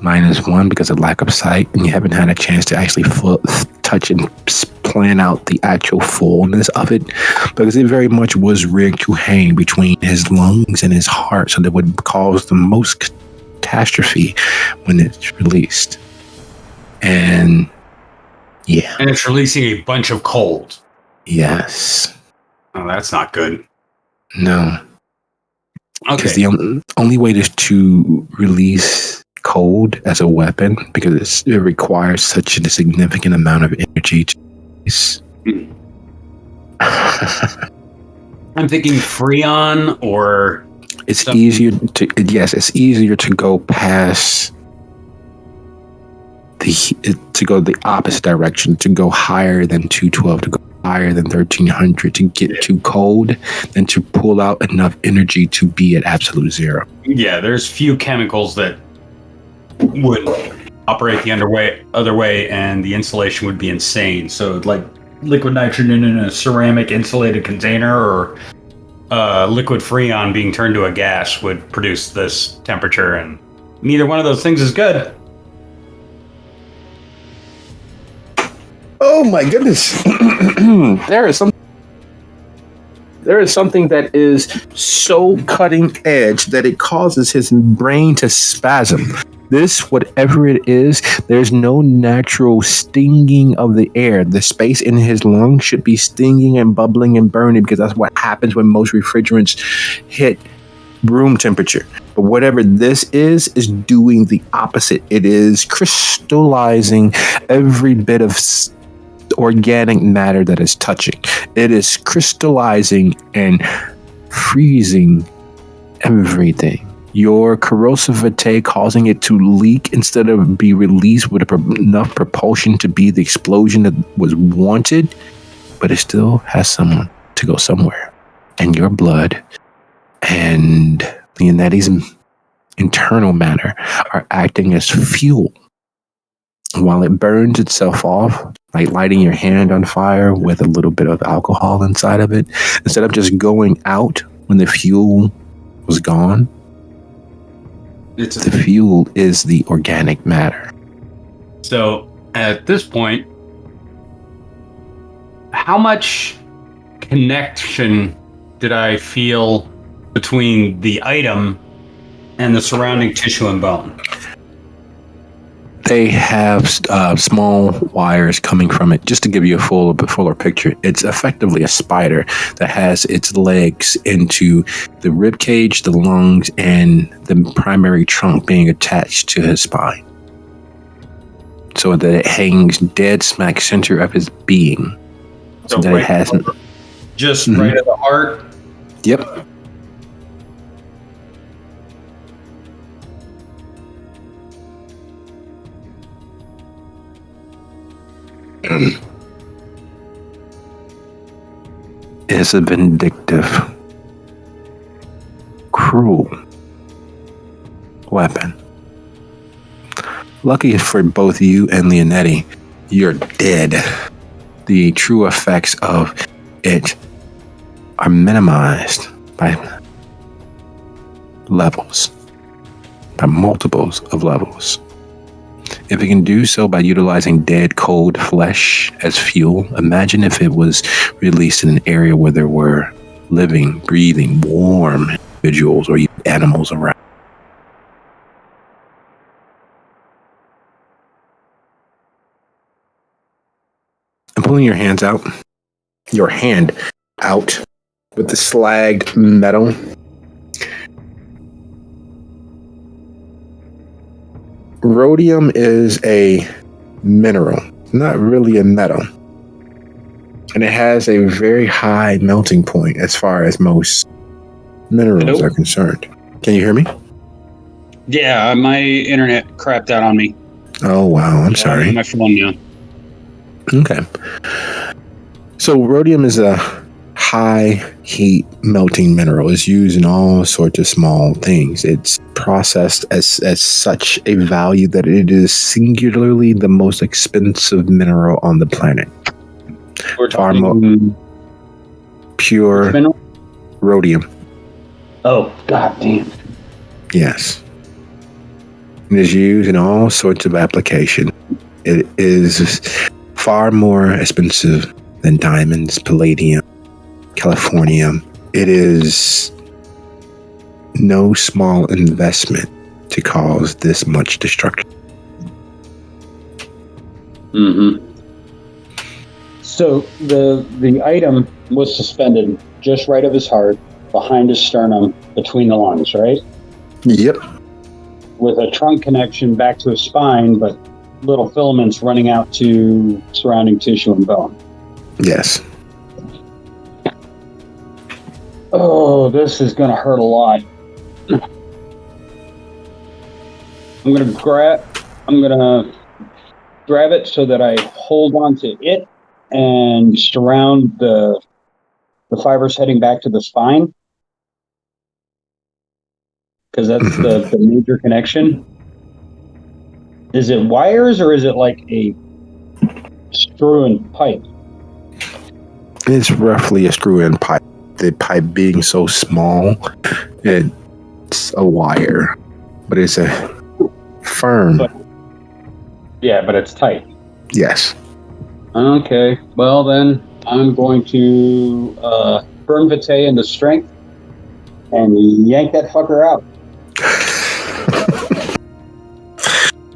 -1 because of lack of sight, and you haven't had a chance to actually touch and plan out the actual fullness of it, because it very much was rigged to hang between his lungs and his heart, so that would cause the most catastrophe when it's released. And yeah. And it's releasing a bunch of cold. Yes. Oh, that's not good. No. Because Okay. the only way to release cold as a weapon, because it requires such a significant amount of energy to release. I'm thinking Freon or It's something. easier it's easier to go past to go the opposite direction, to go higher than 212, to go higher than 1300, to get too cold, than to pull out enough energy to be at absolute zero. Yeah, there's few chemicals that would operate the other way, and the insulation would be insane. So, like liquid nitrogen in a ceramic insulated container, or liquid freon being turned to a gas would produce this temperature, and neither one of those things is good. Oh my goodness. There is something that is so cutting edge that it causes his brain to spasm. This, whatever it is, there's no natural stinging of the air. The space in his lungs should be stinging and bubbling and burning, because that's what happens when most refrigerants hit room temperature. But whatever this is doing the opposite. It is crystallizing every bit of organic matter that is touching. It is crystallizing and freezing everything. Your corrosive vitae causing it to leak instead of be released with enough propulsion to be the explosion that was wanted, but it still has someone to go somewhere. And your blood and Leonetti's internal matter are acting as fuel while it burns itself off, like lighting your hand on fire with a little bit of alcohol inside of it. Instead of just going out when the fuel was gone, the fuel is the organic matter. So at this point, how much connection did I feel between the item and the surrounding tissue and bone? They have small wires coming from it. Just to give you a fuller picture, it's effectively a spider that has its legs into the rib cage, the lungs, and the primary trunk being attached to his spine, so that it hangs dead smack center of his being. So that right, it hasn't. Just right at the heart. Yep. Is a vindictive, cruel weapon. Lucky for both you and Leonetti, you're dead. The true effects of it are minimized by levels, by multiples of levels. If it can do so by utilizing dead, cold flesh as fuel, imagine if it was released in an area where there were living, breathing, warm individuals or even animals around. And pulling your hand out with the slagged metal. Rhodium is a mineral, not really a metal. And it has a very high melting point as far as most minerals are concerned. Can you hear me? Yeah, my internet crapped out on me. Oh, wow. I'm sorry. My phone now. Okay. So rhodium is a high heat melting mineral. It's used in all sorts of small things. It's processed as such a value that it is singularly the most expensive mineral on the planet. We're talking pure rhodium. Oh, god damn. Yes. It is used in all sorts of application. It is far more expensive than diamonds, palladium, californium. It is no small investment to cause this much destruction. Mm-hmm. So the item was suspended just right of his heart, behind his sternum, between the lungs, right? Yep. With a trunk connection back to his spine, but little filaments running out to surrounding tissue and bone. Yes. Oh, this is going to hurt a lot. I'm going to grab it so that I hold on to it and surround the fibers heading back to the spine, because that's the major connection. Is it wires or is it like a screw and pipe? It's roughly a screw-in pipe. The pipe being so small, it's a wire, but it's a firm. But it's tight. Yes. Okay, well then I'm going to burn Vitae into strength and yank that fucker out.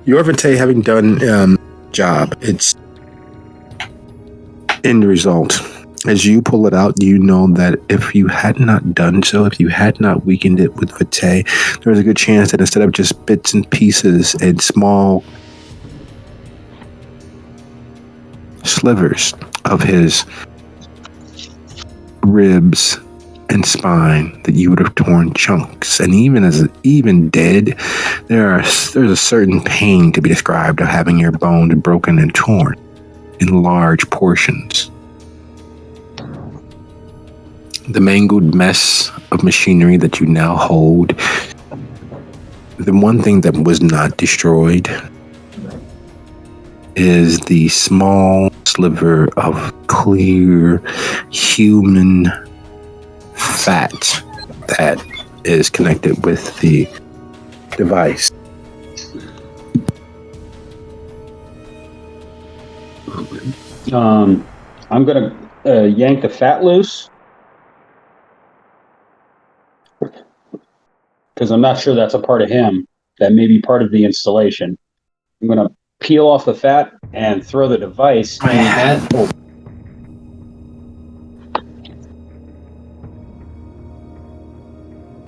Your Vitae having done job, it's end result. As you pull it out, you know that if you had not done so, if you had not weakened it with Vitae, there was a good chance that instead of just bits and pieces and small slivers of his ribs and spine, that you would have torn chunks. And even dead, there's a certain pain to be described of having your bones broken and torn in large portions. The mangled mess of machinery that you now hold. The one thing that was not destroyed is the small sliver of clear human fat that is connected with the device. I'm going to yank the fat loose, because I'm not sure that's a part of him. That may be part of the installation. I'm going to peel off the fat and throw the device. My hat.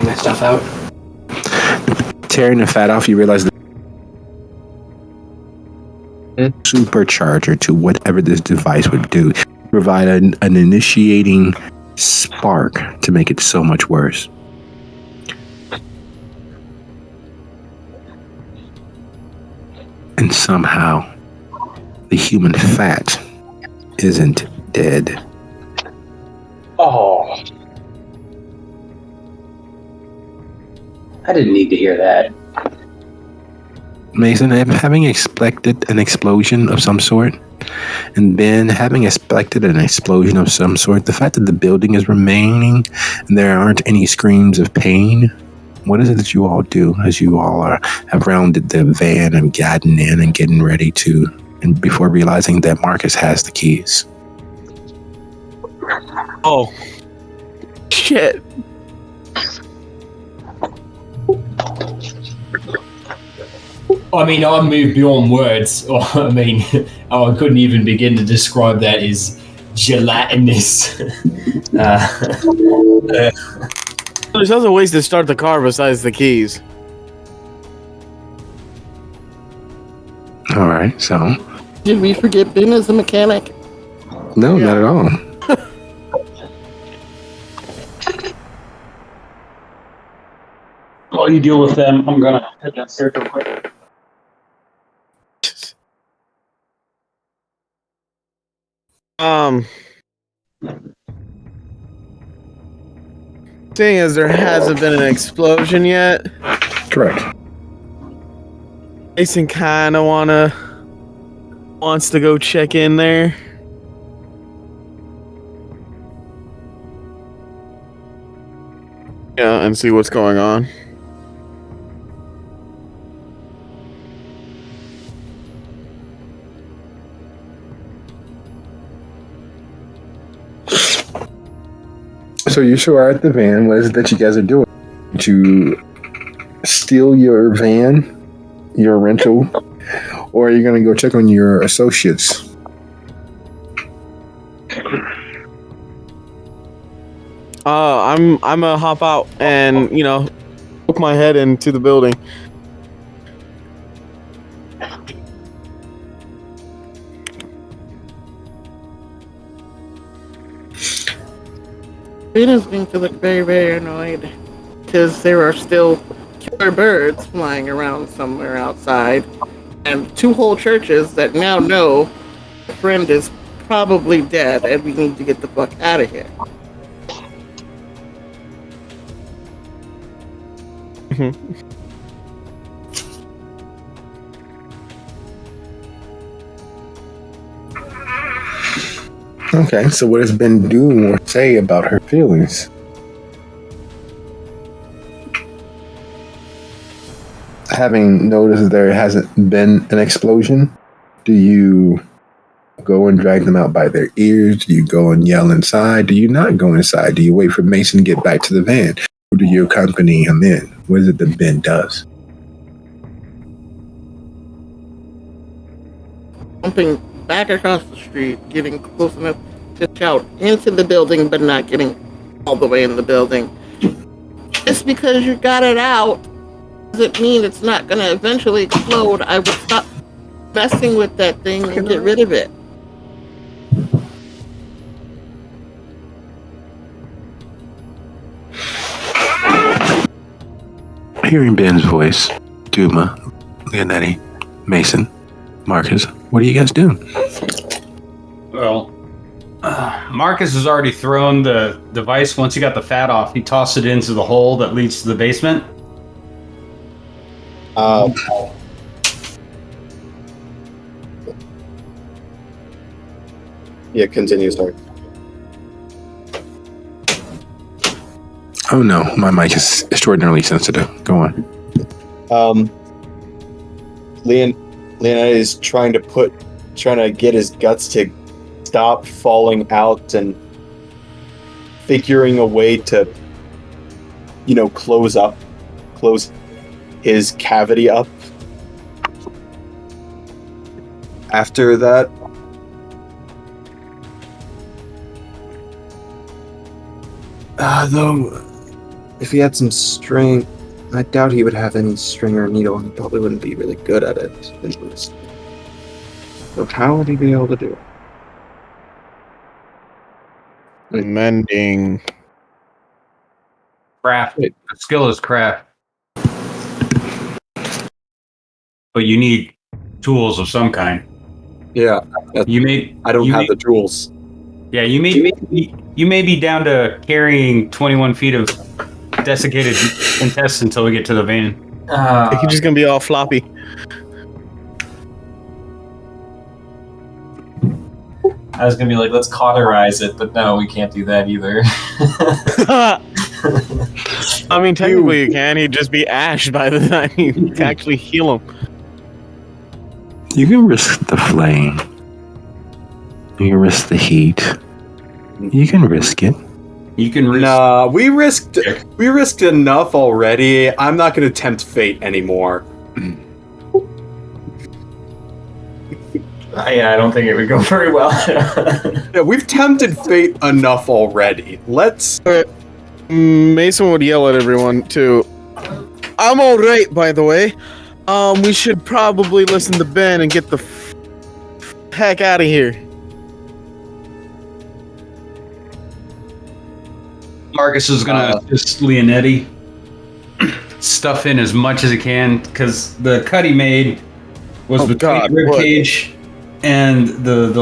My stuff out. Tearing the fat off, you realize the supercharger to whatever this device would do. Provide an initiating spark to make it so much worse. And somehow, the human fat isn't dead. Oh. I didn't need to hear that. Mason, having expected an explosion of some sort, and Ben having expected an explosion of some sort, the fact that the building is remaining and there aren't any screams of pain, what is it that you all do as you all have rounded the van and gotten in and getting ready to, and before realizing that Marcus has the keys? Oh. Shit. I mean, I moved beyond words. I mean, I couldn't even begin to describe that as gelatinous. There's other ways to start the car besides the keys. All right, so. Did we forget Ben as a mechanic? No, not at all. While you deal with them, I'm going to head downstairs real quick. Seeing as there hasn't been an explosion yet, Correct. Mason kind of wants to go check in there. Yeah, and see what's going on. So you two are at the van. What is it that you guys are doing? To steal your van, your rental, or are you going to go check on your associates? I'm gonna hop out and poke my head into the building. Venus being to look very, very annoyed because there are still killer birds flying around somewhere outside, and 2 whole churches that now know a friend is probably dead and we need to get the fuck out of here. Okay, so what does Ben do or say about her feelings? Having noticed there hasn't been an explosion, do you go and drag them out by their ears? Do you go and yell inside? Do you not go inside? Do you wait for Mason to get back to the van? Or do you accompany him in? What is it that Ben does? Jumping back across the street, getting close enough to shout into the building, but not getting all the way in the building. Just because you got it out doesn't mean it's not going to eventually explode. I would stop messing with that thing and get rid of it. Hearing Ben's voice, Duma, Leonetti, Mason, Marcus, what are you guys doing? Well, Marcus has already thrown the device. Once he got the fat off, he tossed it into the hole that leads to the basement. Yeah, continue, sorry. Oh no, my mic is extraordinarily sensitive. Go on. Leonid is trying to get his guts to stop falling out and figuring a way to, close his cavity up. After that, though, if he had some string, I doubt he would have any string or needle, and he probably wouldn't be really good at it. So how would he be able to do it? Mending. Craft. The skill is craft. But you need tools of some kind. Yeah, I don't have the tools. Yeah, you may be down to carrying 21 feet of desiccated intestine until we get to the van. He's just gonna be all floppy. I was gonna be like, let's cauterize it, but no, we can't do that either. I mean, technically you can. He'd just be ash by the time you actually heal him. You can risk the flame. You can risk the heat. You can risk it. You can risk. Nah, we risked enough already. I'm not going to tempt fate anymore. Yeah, I don't think it would go very well. Yeah, we've tempted fate enough already. Let's. Mason would yell at everyone too. I'm all right, by the way. We should probably listen to Ben and get the heck out of here. Marcus is gonna just Leonetti stuff in as much as he can because the cut he made was between the rib cage and the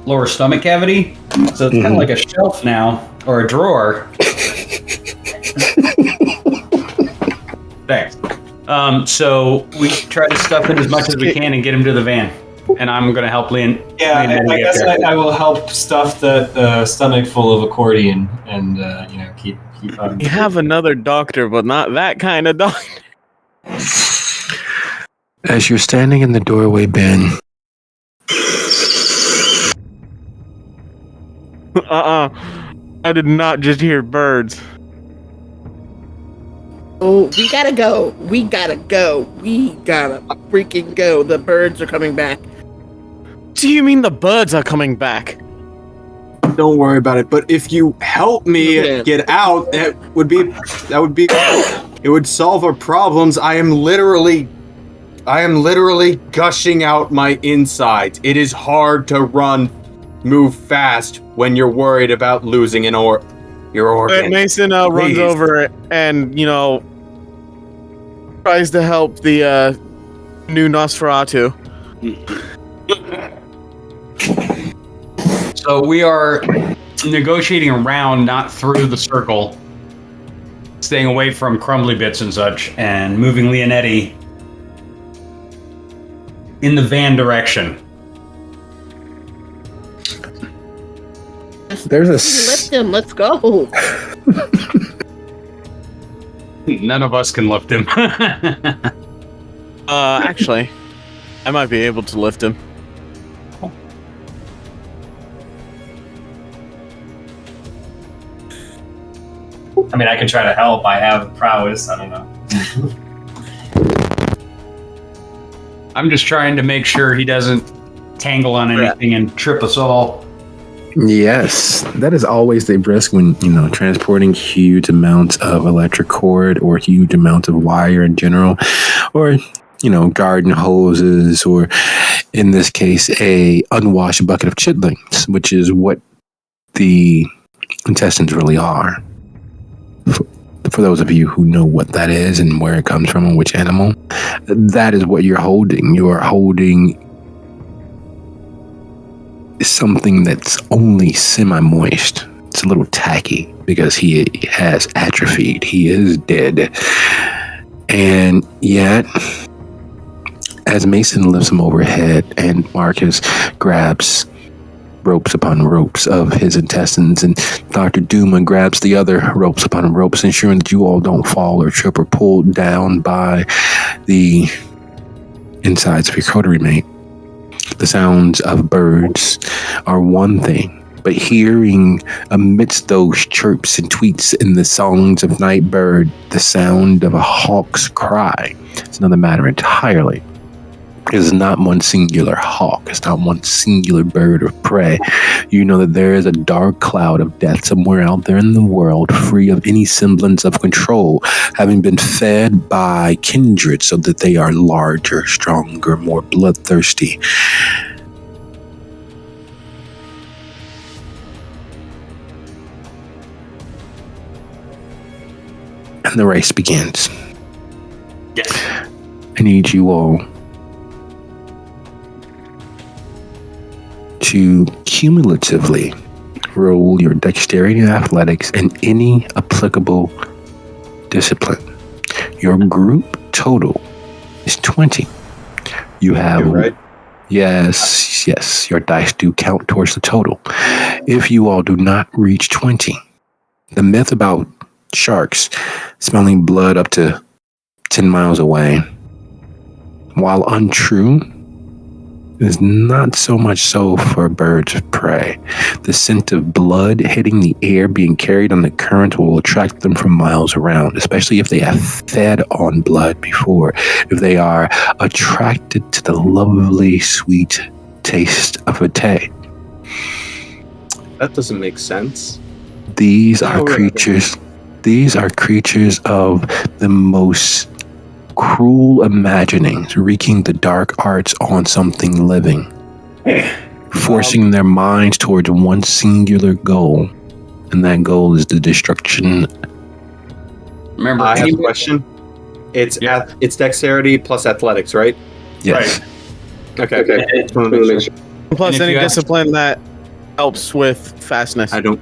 lower stomach cavity, so it's kind of like a shelf now or a drawer. Thanks. So we try to stuff in as much as we can and get him to the van. And I'm going to help Leonetti. Yeah, I guess I will help stuff the stomach full of accordion and keep on. You have another doctor, but not that kind of doctor. As you're standing in the doorway, Ben. I did not just hear birds. Oh, we gotta go. We gotta freaking go. The birds are coming back. Do you mean the birds are coming back? Don't worry about it. But if you help me get out, it would it would solve our problems. I am literally gushing out my insides. It is hard to move fast when you're worried about losing your organ. Mason runs over and, tries to help the new Nosferatu. So we are negotiating around, not through the circle, staying away from crumbly bits and such, and moving Leonetti in the van direction. There's Lift him. Let's go. None of us can lift him. Actually, I might be able to lift him. I mean, I can try to help. I have prowess. I don't know. I'm just trying to make sure he doesn't tangle on anything and trip us all. Yes, that is always the risk when, transporting huge amounts of electric cord or huge amounts of wire in general, or, garden hoses, or in this case, a unwashed bucket of chitlings, which is what the intestines really are. For those of you who know what that is and where it comes from and which animal, that is what you're holding. You are holding something that's only semi-moist. It's a little tacky because he has atrophied. He is dead. And yet, as Mason lifts him overhead and Marcus grabs ropes upon ropes of his intestines, and Dr. Duma grabs the other ropes upon ropes, ensuring that you all don't fall or trip or pulled down by the insides of your coterie mate. The sounds of birds are one thing, but hearing amidst those chirps and tweets in the songs of night bird, the sound of a hawk's cry, it's another matter entirely. It is not one singular hawk. It's not one singular bird of prey. You know that there is a dark cloud of death somewhere out there in the world, free of any semblance of control, having been fed by kindred so that they are larger, stronger, more bloodthirsty. And the race begins. Yes. I need you all to cumulatively roll your dexterity and athletics and any applicable discipline. Your group total is 20. You have... You're right. Yes, your dice do count towards the total. If you all do not reach 20, the myth about sharks smelling blood up to 10 miles away, while untrue, is not so much so for birds of prey. The scent of blood hitting the air, being carried on the current, will attract them from miles around, especially if they have fed on blood before, if they are attracted to the lovely, sweet taste of a tea. That doesn't make sense. These are creatures of the most cruel imaginings, wreaking the dark arts on something living, forcing their minds towards one singular goal, and that goal is the destruction. Remember, I have a question. It's dexterity plus athletics, right? Yes. Right. Okay. Just wanna make sure. Plus, And if any you have- discipline that helps with fastness. I don't.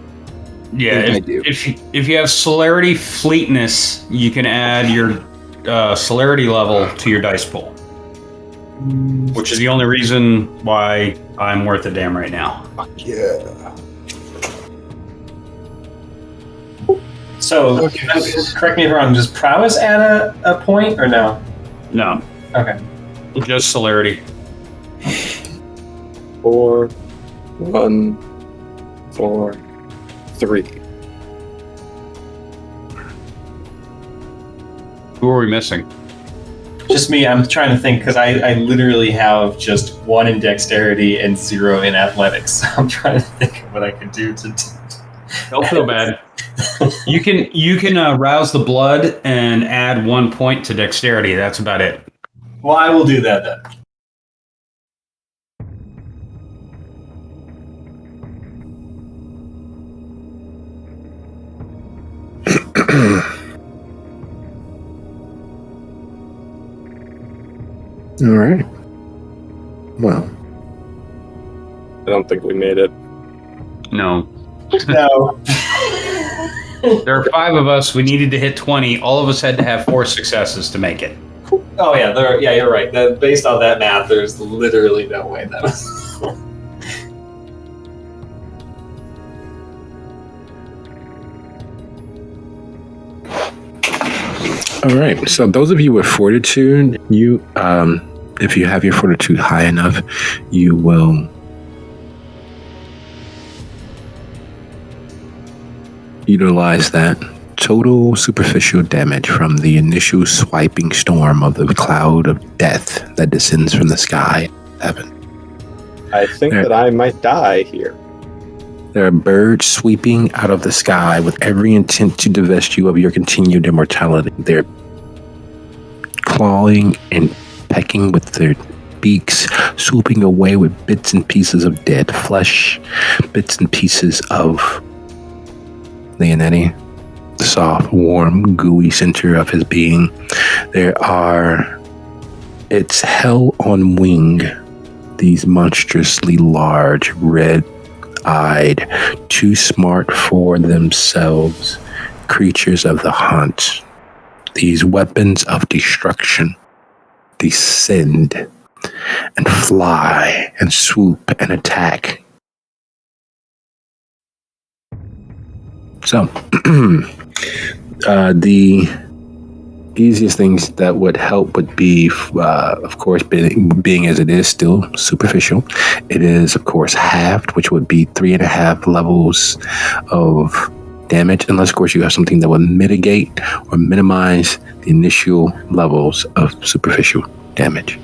yeah, I do. if you have celerity fleetness, you can add your celerity level to your dice pool, which is the only reason why I'm worth a damn right now. Yeah. So, correct me if I'm wrong, does prowess add a point or no? No, Okay. just celerity. 4, 1, 4, 3. Who are we missing? Just me. I'm trying to think because I literally have just 1 in dexterity and 0 in athletics. I'm trying to think of what I could do to. Don't feel bad. You can rouse the blood and add 1 point to dexterity. That's about it. Well, I will do that then. All right. Well, I don't think we made it. No. No. There are 5 of us. We needed to hit 20. All of us had to have 4 successes to make it. Oh yeah, you're right. Based on that math, there's literally no way that was. all right. So those of you with fortitude, you, if you have your fortitude high enough, you will utilize that total superficial damage from the initial swiping storm of the cloud of death that descends from the sky. Heaven. I think that I might die here. There are birds sweeping out of the sky with every intent to divest you of your continued immortality. They're clawing and pecking with their beaks, swooping away with bits and pieces of dead flesh, bits and pieces of Leonetti, the soft, warm, gooey center of his being. It's hell on wing, these monstrously large, red-eyed, too smart for themselves creatures of the hunt. These weapons of destruction descend and fly and swoop and attack. So, the easiest things that would help would be, of course, being as it is still superficial. It is, of course, halved, which would be 3.5 levels of damage, unless, of course, you have something that would mitigate or minimize the initial levels of superficial damage.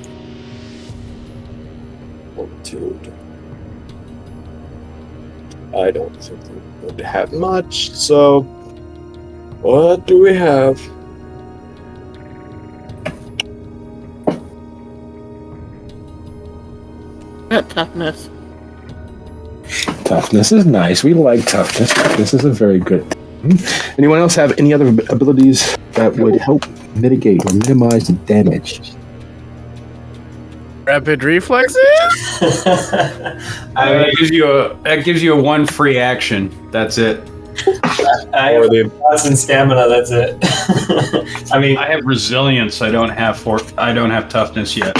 Fortitude. I don't think we would have much, so what do we have? Got toughness. Toughness is nice. We like toughness. This is a very good thing. Anyone else have any other abilities that would help mitigate or minimize the damage? Rapid reflexes? That gives you a 1 free action. That's it. I have lots in stamina. That's it. I mean, I have resilience. I don't have toughness yet.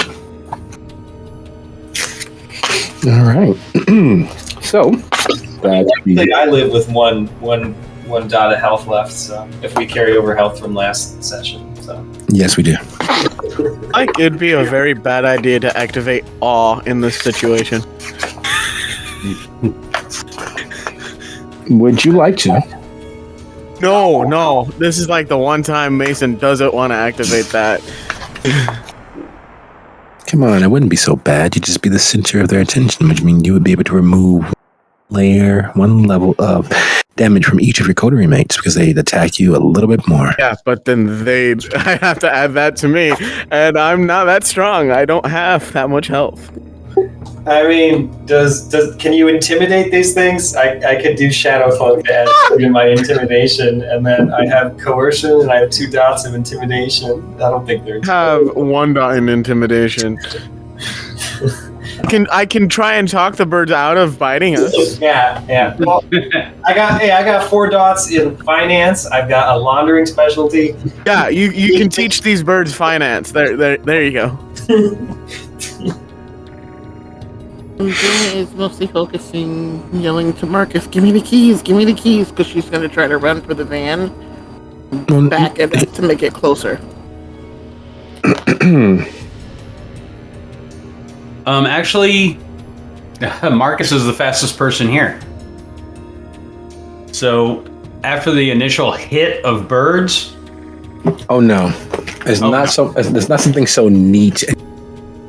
All right. So, I think I live with one dot of health left. So if we carry over health from last session, so yes, we do. Like, it'd be a very bad idea to activate awe in this situation. Would you like to? No. This is like the one time Mason doesn't want to activate that. Come on, it wouldn't be so bad. You'd just be the center of their attention, which means you would be able to remove one level of damage from each of your coterie mates because they'd attack you a little bit more. Yeah, but then I have to add that to me, and I'm not that strong. I don't have that much health. I mean, can you intimidate these things? I could do shadow cloak to add in my intimidation, and then I have coercion, and I have 2 dots of intimidation. I don't think they're. I have 1 dot in intimidation. I can try and talk the birds out of biting us. Yeah. Well, I got 4 dots in finance. I've got a laundering specialty. Yeah, you can teach these birds finance. There you go. Juna is mostly focusing, yelling to Marcus, give me the keys, because she's going to try to run for the van, back at it to make it closer. Actually, Marcus is the fastest person here. So, after the initial hit of birds... Oh, no. It's not so. It's not something so neat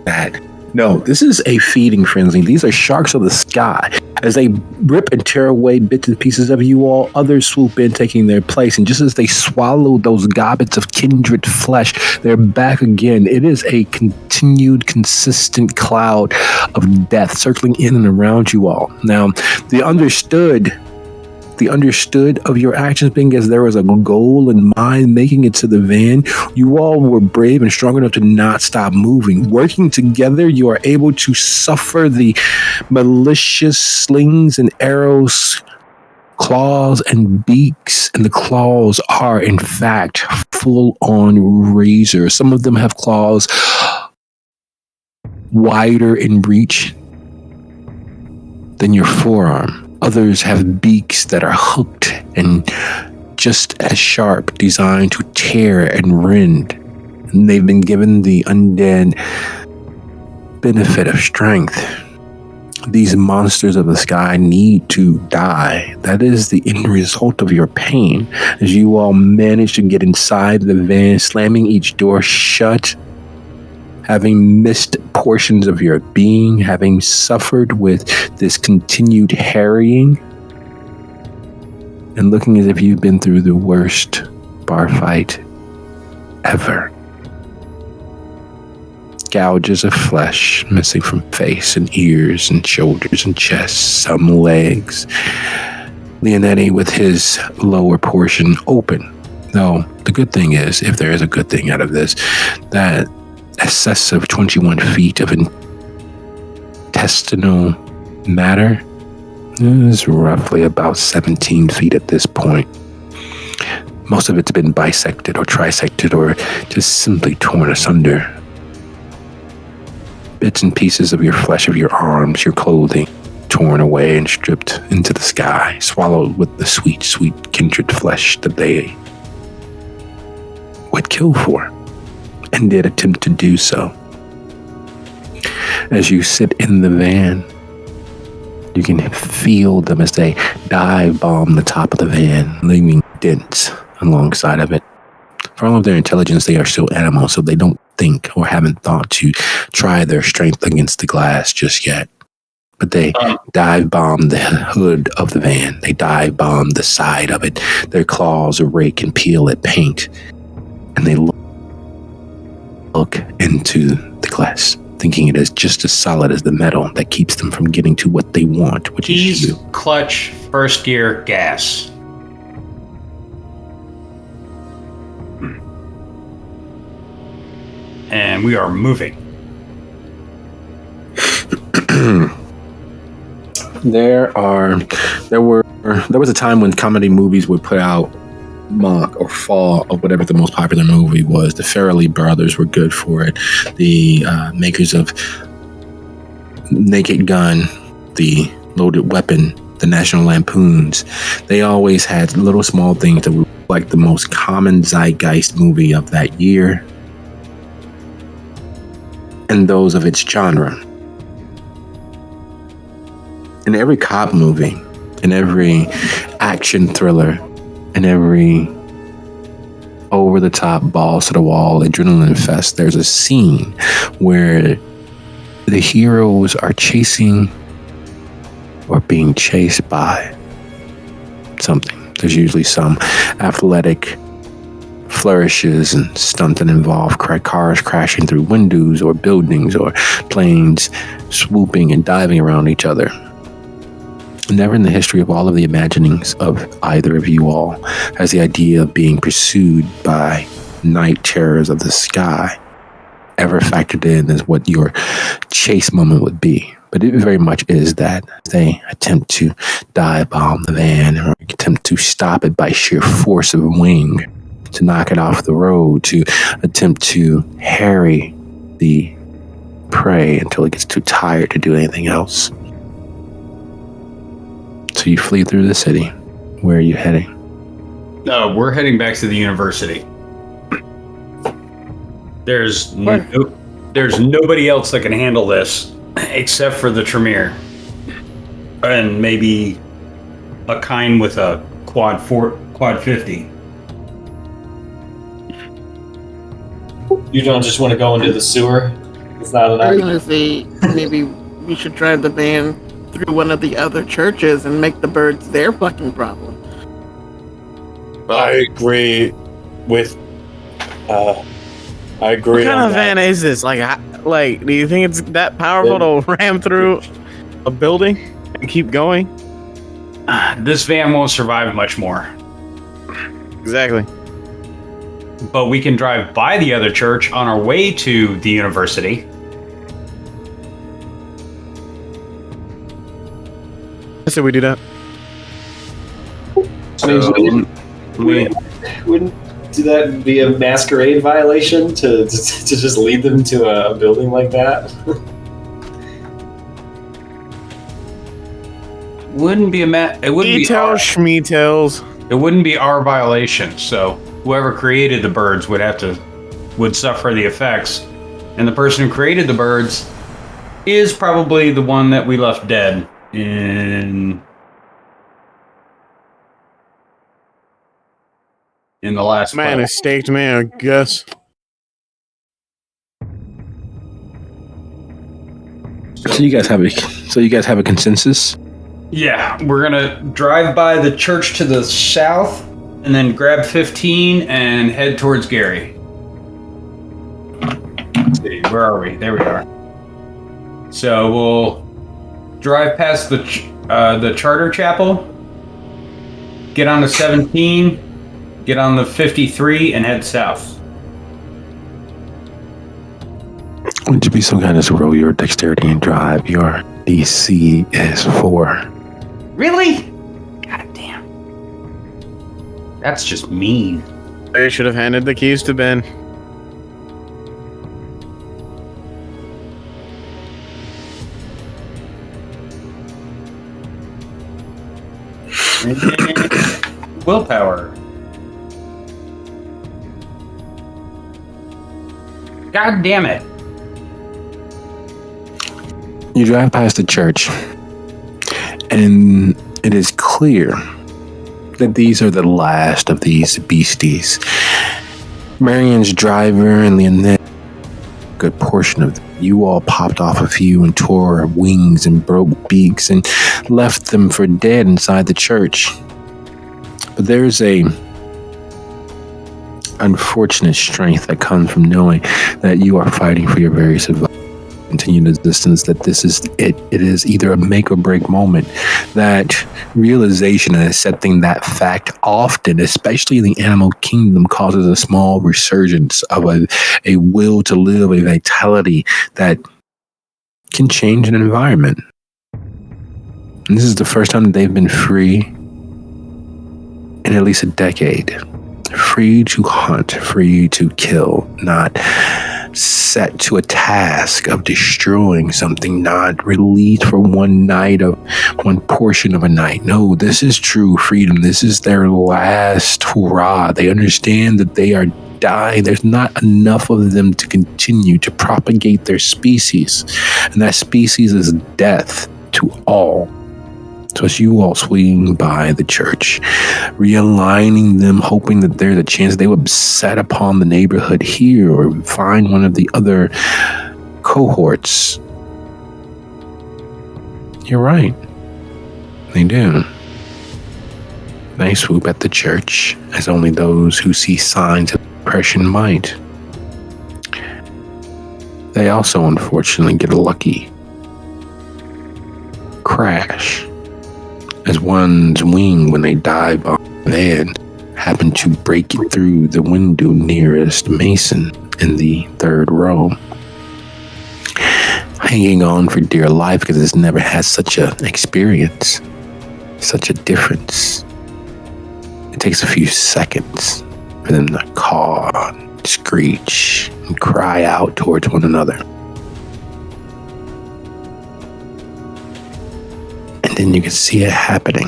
that. No, this is a feeding frenzy. These are sharks of the sky. As they rip and tear away bits and pieces of you all, others swoop in, taking their place. And just as they swallow those gobbets of kindred flesh, they're back again. It is a continued, consistent cloud of death circling in and around you all. Now, the understood of your actions being as there was a goal in mind, making it to the van. You all were brave and strong enough to not stop moving. Working together, you are able to suffer the malicious slings and arrows, claws and beaks, and the claws are in fact full-on razors. Some of them have claws wider in reach than your forearm. Others have beaks that are hooked and just as sharp, designed to tear and rend. And they've been given the undead benefit of strength. These monsters of the sky need to die. That is the end result of your pain. As you all manage to get inside the van, slamming each door shut, having missed portions of your being, having suffered with this continued harrying, and looking as if you've been through the worst bar fight ever. Gouges of flesh missing from face and ears and shoulders and chest, some legs. Leonetti with his lower portion open. Though the good thing is, if there is a good thing out of this, that excess of 21 feet of intestinal matter is roughly about 17 feet at this point. Most of it's been bisected or trisected or just simply torn asunder. Bits and pieces of your flesh, of your arms, your clothing, torn away and stripped into the sky, swallowed with the sweet, sweet kindred flesh that they would kill for. And did attempt to do so. As you sit in the van, you can feel them as they dive bomb the top of the van, leaving dents alongside of it. For all of their intelligence, they are still animals, so they don't think or haven't thought to try their strength against the glass just yet. But they dive bomb the hood of the van. They dive bomb the side of it. Their claws rake and peel at paint. And they look into the glass, thinking it is just as solid as the metal that keeps them from getting to what they want, which is you. Clutch, first gear, gas. And we are moving. There was a time when comedy movies would put out mock or fall of whatever the most popular movie was. The Farrelly brothers were good for it. The makers of Naked Gun, The Loaded Weapon, The National Lampoons, they always had little small things that were like the most common zeitgeist movie of that year and those of its genre. In every cop movie, in every action thriller, in every over-the-top, balls-to-the-wall, adrenaline fest, there's a scene where the heroes are chasing or being chased by something. There's usually some athletic flourishes and stunting involved, cars crashing through windows or buildings or planes swooping and diving around each other. Never in the history of all of the imaginings of either of you all has the idea of being pursued by night terrors of the sky ever factored in as what your chase moment would be. But it very much is that they attempt to dive bomb the van or attempt to stop it by sheer force of wing, to knock it off the road, to attempt to harry the prey until it gets too tired to do anything else. So you flee through the city. Where are you heading? We're heading back to the university. There's nobody else that can handle this except for the Tremere. And maybe a kind with a quad 50. You don't just want to go into the sewer? It's not an I was option. gonna say maybe we should drive the van through one of the other churches and make the birds their fucking problem. I agree with. I agree. What kind on of that. van is this? Like, do you think it's that powerful to ram through a building and keep going? This van won't survive much more. Exactly. But we can drive by the other church on our way to the university. I said we do that. So, Wouldn't do that be a masquerade violation to just lead them to a building like that? wouldn't be it wouldn't be our, Schmeetels. it wouldn't be our violation. So whoever created the birds would suffer the effects, and the person who created the birds is probably the one that we left dead in the last Man fight. is staked man, I guess. So you guys have a consensus? Yeah, we're gonna drive by the church to the south, and then grab 15 and head towards Gary. Let's see, where are we? There we are. So we'll drive past the charter chapel, get on the 17, get on the 53, and head south. Would you be so kind as to roll your dexterity and drive? Your DC is 4. Really? God damn. That's just mean. They should have handed the keys to Ben. Willpower. God damn it. You drive past the church, and it is clear that these are the last of these beasties. Marion's driver and Leonette, a good portion of them, you all popped off a few and tore wings and broke beaks and left them for dead inside the church. But there's a unfortunate strength that comes from knowing that you are fighting for your very survival. Continue the distance, that this is it. It is either a make or break moment. That realization and accepting that fact often, especially in the animal kingdom, causes a small resurgence of a will to live, a vitality that can change an environment. And this is the first time that they've been free in at least a decade. Free to hunt, free to kill, not set to a task of destroying something, not released for one night of one portion of a night. No, this is true freedom. This is their last hurrah. They understand that they are dying. There's not enough of them to continue to propagate their species, and that species is death to all. So as you all swing by the church, realigning them, hoping that there's a chance they would set upon the neighborhood here or find one of the other cohorts. You're right. They do. They swoop at the church, as only those who see signs of depression might. They also, unfortunately, get a lucky crash, as one's wing, when they dive on the van, happened to break it through the window nearest Mason in the third row. Hanging on for dear life because it's never had such an experience, such a difference. It takes a few seconds for them to caw, screech, and cry out towards one another. And then you can see it happening.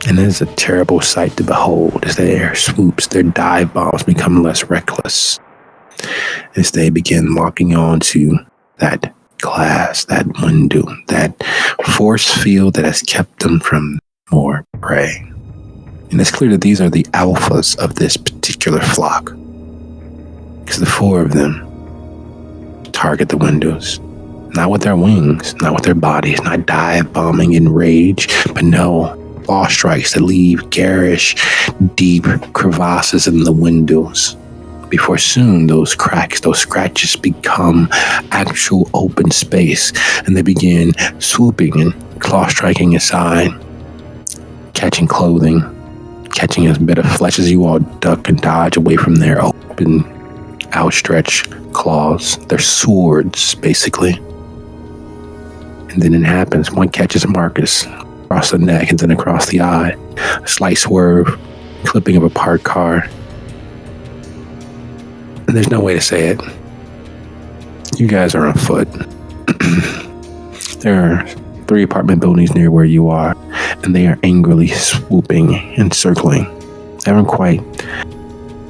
And it is a terrible sight to behold as their swoops, their dive bombs become less reckless, as they begin locking on to that glass, that window, that force field that has kept them from more prey. And it's clear that these are the alphas of this particular flock. Because the four of them target the windows. Not with their wings, not with their bodies, not dive bombing in rage, but no, claw strikes that leave garish, deep crevasses in the windows. Before soon those cracks, those scratches become actual open space, and they begin swooping and claw striking aside, catching clothing, catching as bit of flesh as you all duck and dodge away from their open, outstretched claws, their swords, basically. And then it happens. One catches Marcus across the neck and then across the eye. A slight swerve, clipping of a parked car. And there's no way to say it. You guys are on foot. There are 3 apartment buildings near where you are, and they are angrily swooping and circling. They haven't quite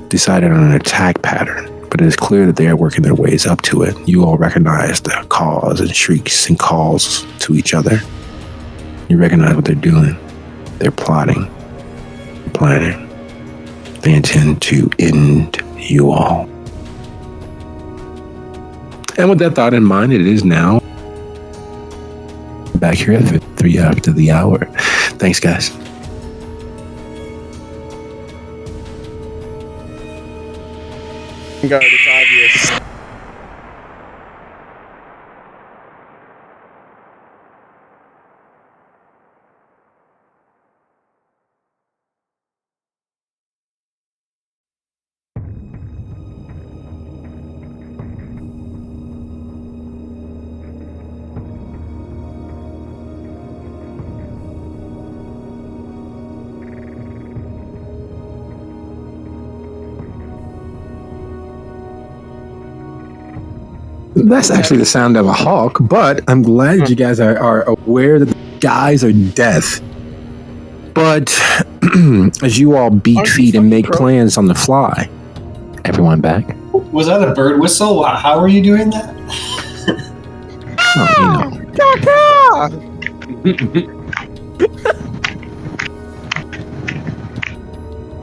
decided on an attack pattern, but it is clear that they are working their ways up to it. You all recognize the calls and shrieks and calls to each other. You recognize what they're doing. They're plotting, planning. They intend to end you all. And with that thought in mind, it is now back here at 3 after the hour. Thanks, guys. God, it's obvious. That's actually the sound of a hawk, but I'm glad you guys are aware that the guys are death. But as you all beat feet and make plans on the fly, everyone back? Was that a bird whistle? How are you doing that?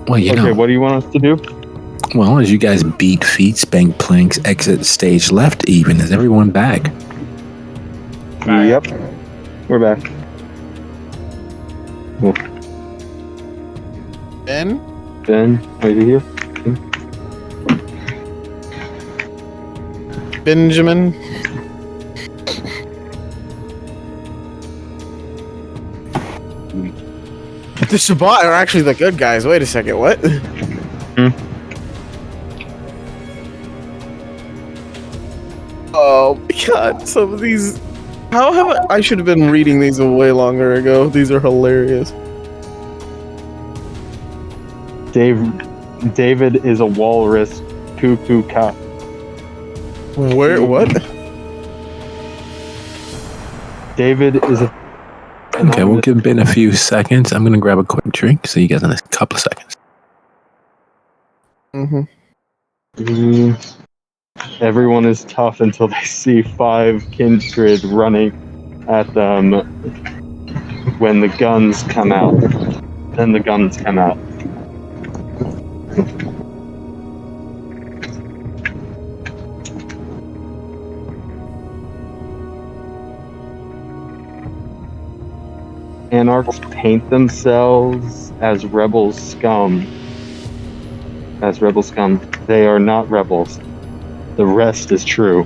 Well, you know. Okay, what do you want us to do? Well, as you guys beat feet, spank planks, exit stage left even, is everyone back? Yep. We're back. Cool. Ben? Ben, are you here? Benjamin? The Shabbat are actually the good guys. Wait a second, what? Oh my god, some of these... I should have been reading these way longer ago. These are hilarious. David is a walrus. Cuckoo cock. Where? What? David is a... Okay, we'll give Ben a few seconds. I'm going to grab a quick drink. See you guys in a couple of seconds. Everyone is tough until they see 5 kindred running at them when the guns come out. Then the guns come out. Anarchs paint themselves as rebel scum. They are not rebels. The rest is true.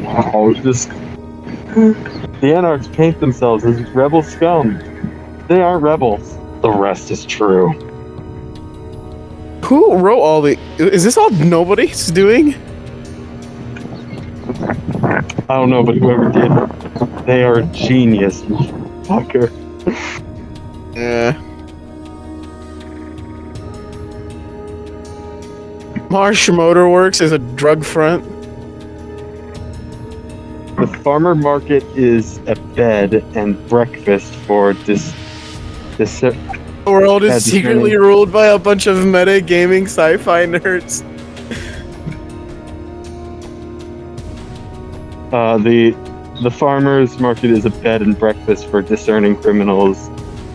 Wow, the Anarchs paint themselves as rebel scum. They aren't rebels. The rest is true. Who wrote all the... Is this all nobody's doing? I don't know, but whoever did, they are a genius, fucker. Yeah. Marsh Motor Works is a drug front. The farmer market is a bed and breakfast for the world is secretly ruled by a bunch of meta gaming sci-fi nerds. The farmer's market is a bed and breakfast for discerning criminals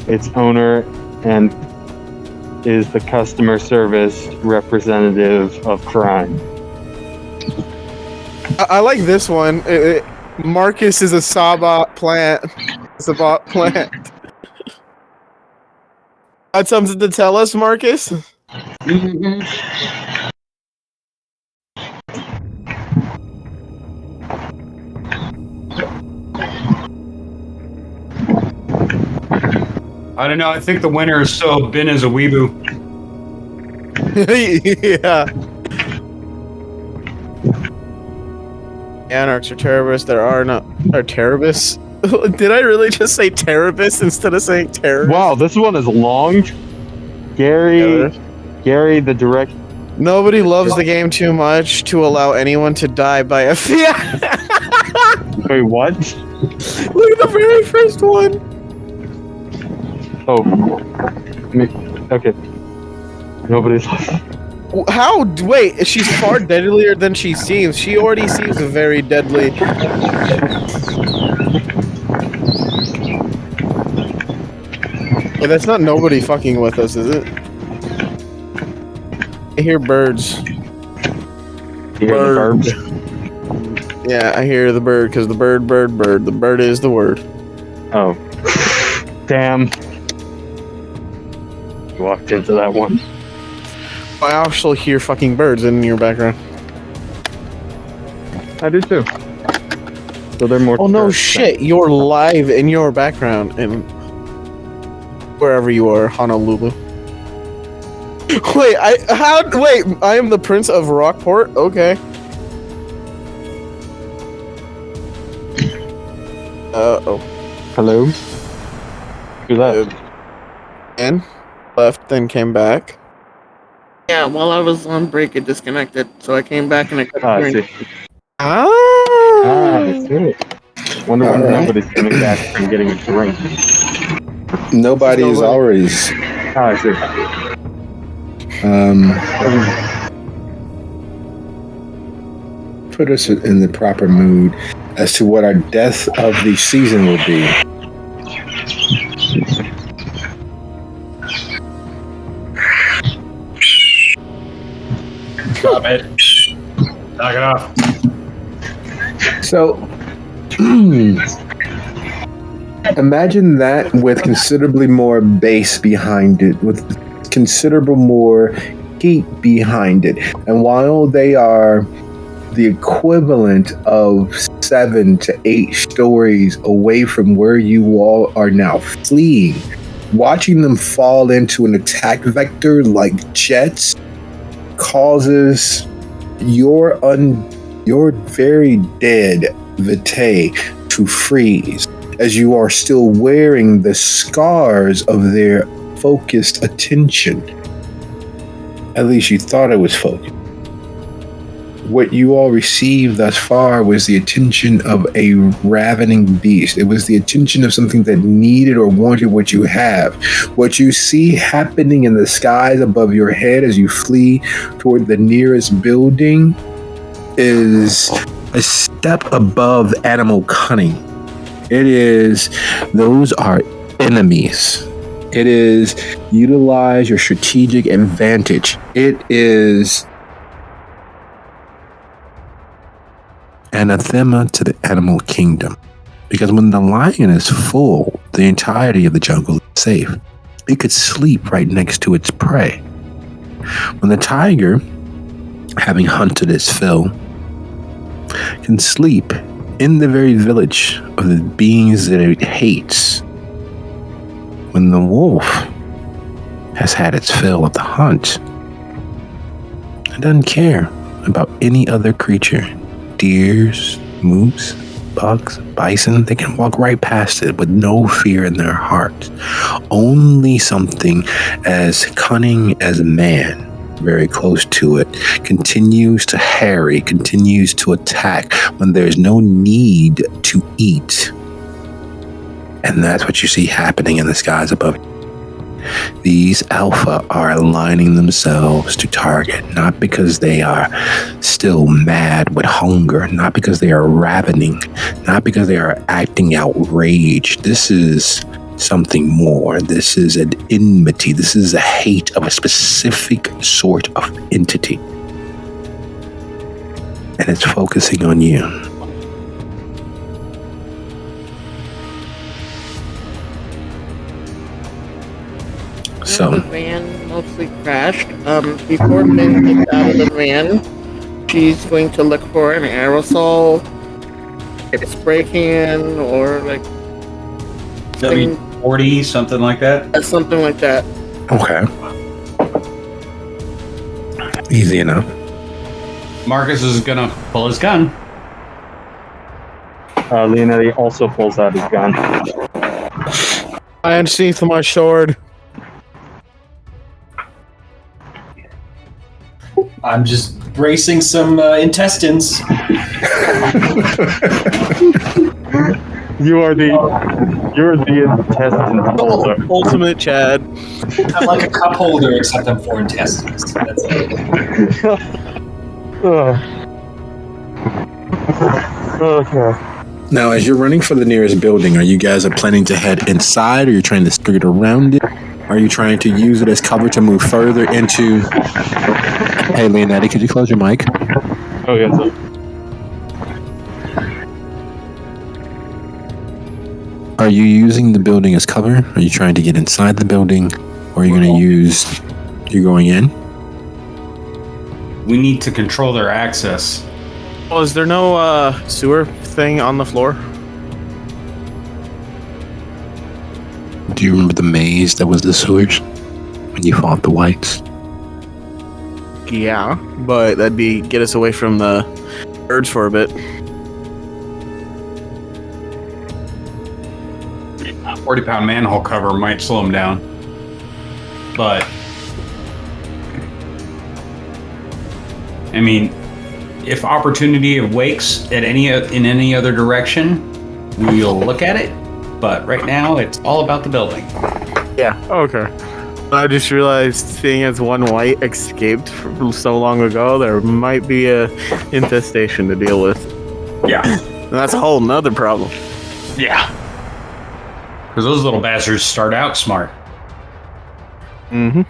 its owner and is the customer service representative of crime. I like this one. Marcus is a Sabot plant. Sabot plant. Got something to tell us, Marcus? I don't know. I think the winner is still Ben as a weeboo. Yeah. Anarchs are terrorists. There are terrorists. Did I really just say terrorists instead of saying terrorists? Wow, this one is long. Gary, the direct. Nobody loves the game too much to allow anyone to die by a fiat. Wait, what? Look at the very first one. Oh, okay. Nobody's. How? Wait, she's far deadlier than she seems. She already seems very deadly. Hey, that's not nobody fucking with us, is it? I hear birds. You hear the birds? Yeah, I hear the bird, because the bird. The bird is the word. Oh. Damn. You walked into that one. I also hear fucking birds in your background. I do too. So they're more. Oh no shit! You're live in your background and wherever you are, Honolulu. Wait, I am the Prince of Rockport. Okay. Oh. Hello. Who's that? And left, then came back. Yeah, while I was on break, it disconnected, so I came back and I kept I hearing. see. Ah. I see. Wonder when nobody's coming back from getting a drink. Nobody is always. I see. Put us in the proper mood as to what our death of the season will be. Stop it. Knock it off. So, imagine that with considerably more bass behind it, with considerable more heat behind it. And while they are the equivalent of 7 to 8 stories away from where you all are now fleeing, watching them fall into an attack vector like jets causes your very dead Vitae to freeze, as you are still wearing the scars of their focused attention. At least you thought it was focused. What you all received thus far was the attention of a ravening beast. It was the attention of something that needed or wanted what you have. What you see happening in the skies above your head as you flee toward the nearest building is a step above animal cunning. Those are enemies. It is utilize your strategic advantage. It is anathema to the animal kingdom. Because when the lion is full, the entirety of the jungle is safe. It could sleep right next to its prey. When the tiger, having hunted its fill, can sleep in the very village of the beings that it hates. When the wolf has had its fill of the hunt, it doesn't care about any other creature. Deers, moose, bucks, bison, they can walk right past it with no fear in their hearts. Only something as cunning as man, very close to it, continues to harry, continues to attack when there's no need to eat. And that's what you see happening in the skies above you. These alpha are aligning themselves to target, not because they are still mad with hunger, not because they are ravening, not because they are acting out rage. This is something more. This is an enmity. This is a hate of a specific sort of entity. And it's focusing on you. So the van mostly crashed. Before Min gets out of the van, she's going to look for an aerosol, a spray can, or like W40, something like that. something like that. okay. Easy enough. Marcus is gonna pull his gun. Leonetti also pulls out his gun. I unsheath my sword. I'm just bracing some intestines. You're the intestine holder. Ultimate Chad. I'm like a cup holder, except I'm for intestines. That's it. Okay. Now, as you're running for the nearest building, are you guys planning to head inside, or you're trying to skirt around it? Are you trying to use it as cover to move further into... Hey, Leonetti, could you close your mic? Oh, yes. Are you using the building as cover? Are you trying to get inside the building? Or are you going to use... You're going in? We need to control their access. Oh, is there no sewer thing on the floor? Do you remember the maze that was the sewers? When you fought the whites? Yeah, but that'd be get us away from the birds for a bit. 40-pound manhole cover might slow him down. But I mean, if opportunity awakes in any other direction, we'll look at it. But right now, it's all about the building. Yeah. Okay. I just realized, seeing as one white escaped from so long ago, there might be a infestation to deal with. Yeah. And that's a whole nother problem. Yeah. Because those little bastards start out smart. Mm-hmm.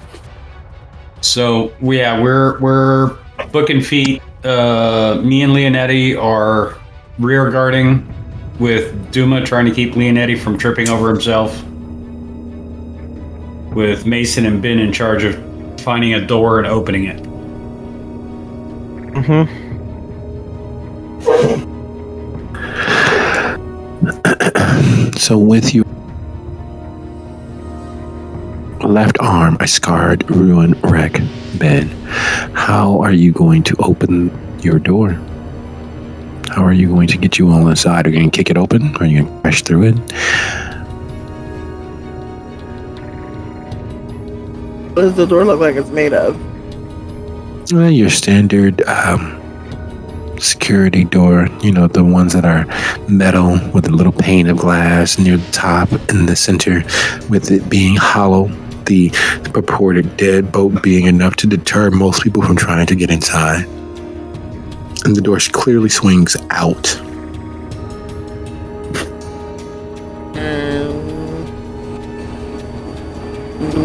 So yeah, we're booking feet. Me and Leonetti are rear guarding, with Duma trying to keep Leonetti from tripping over himself, with Mason and Ben in charge of finding a door and opening it. Mm-hmm. So with your left arm, a scarred, ruined wreck, Ben, how are you going to open your door? How are you going to get you all inside? Are you going to kick it open? Are you going to crash through it? What does the door look like it's made of? Your standard security door, you know, the ones that are metal with a little pane of glass near the top in the center, with it being hollow, the purported deadbolt being enough to deter most people from trying to get inside. And the door clearly swings out.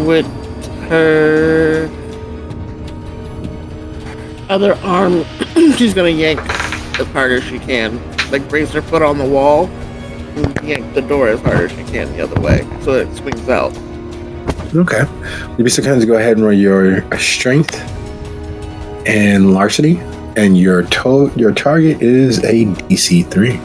With her other arm, she's gonna yank as hard as she can. Like, brace her foot on the wall and yank the door as hard as she can the other way, so it swings out. Okay. Maybe sometimes go ahead and roll your strength and larceny. And your target is a DC 3.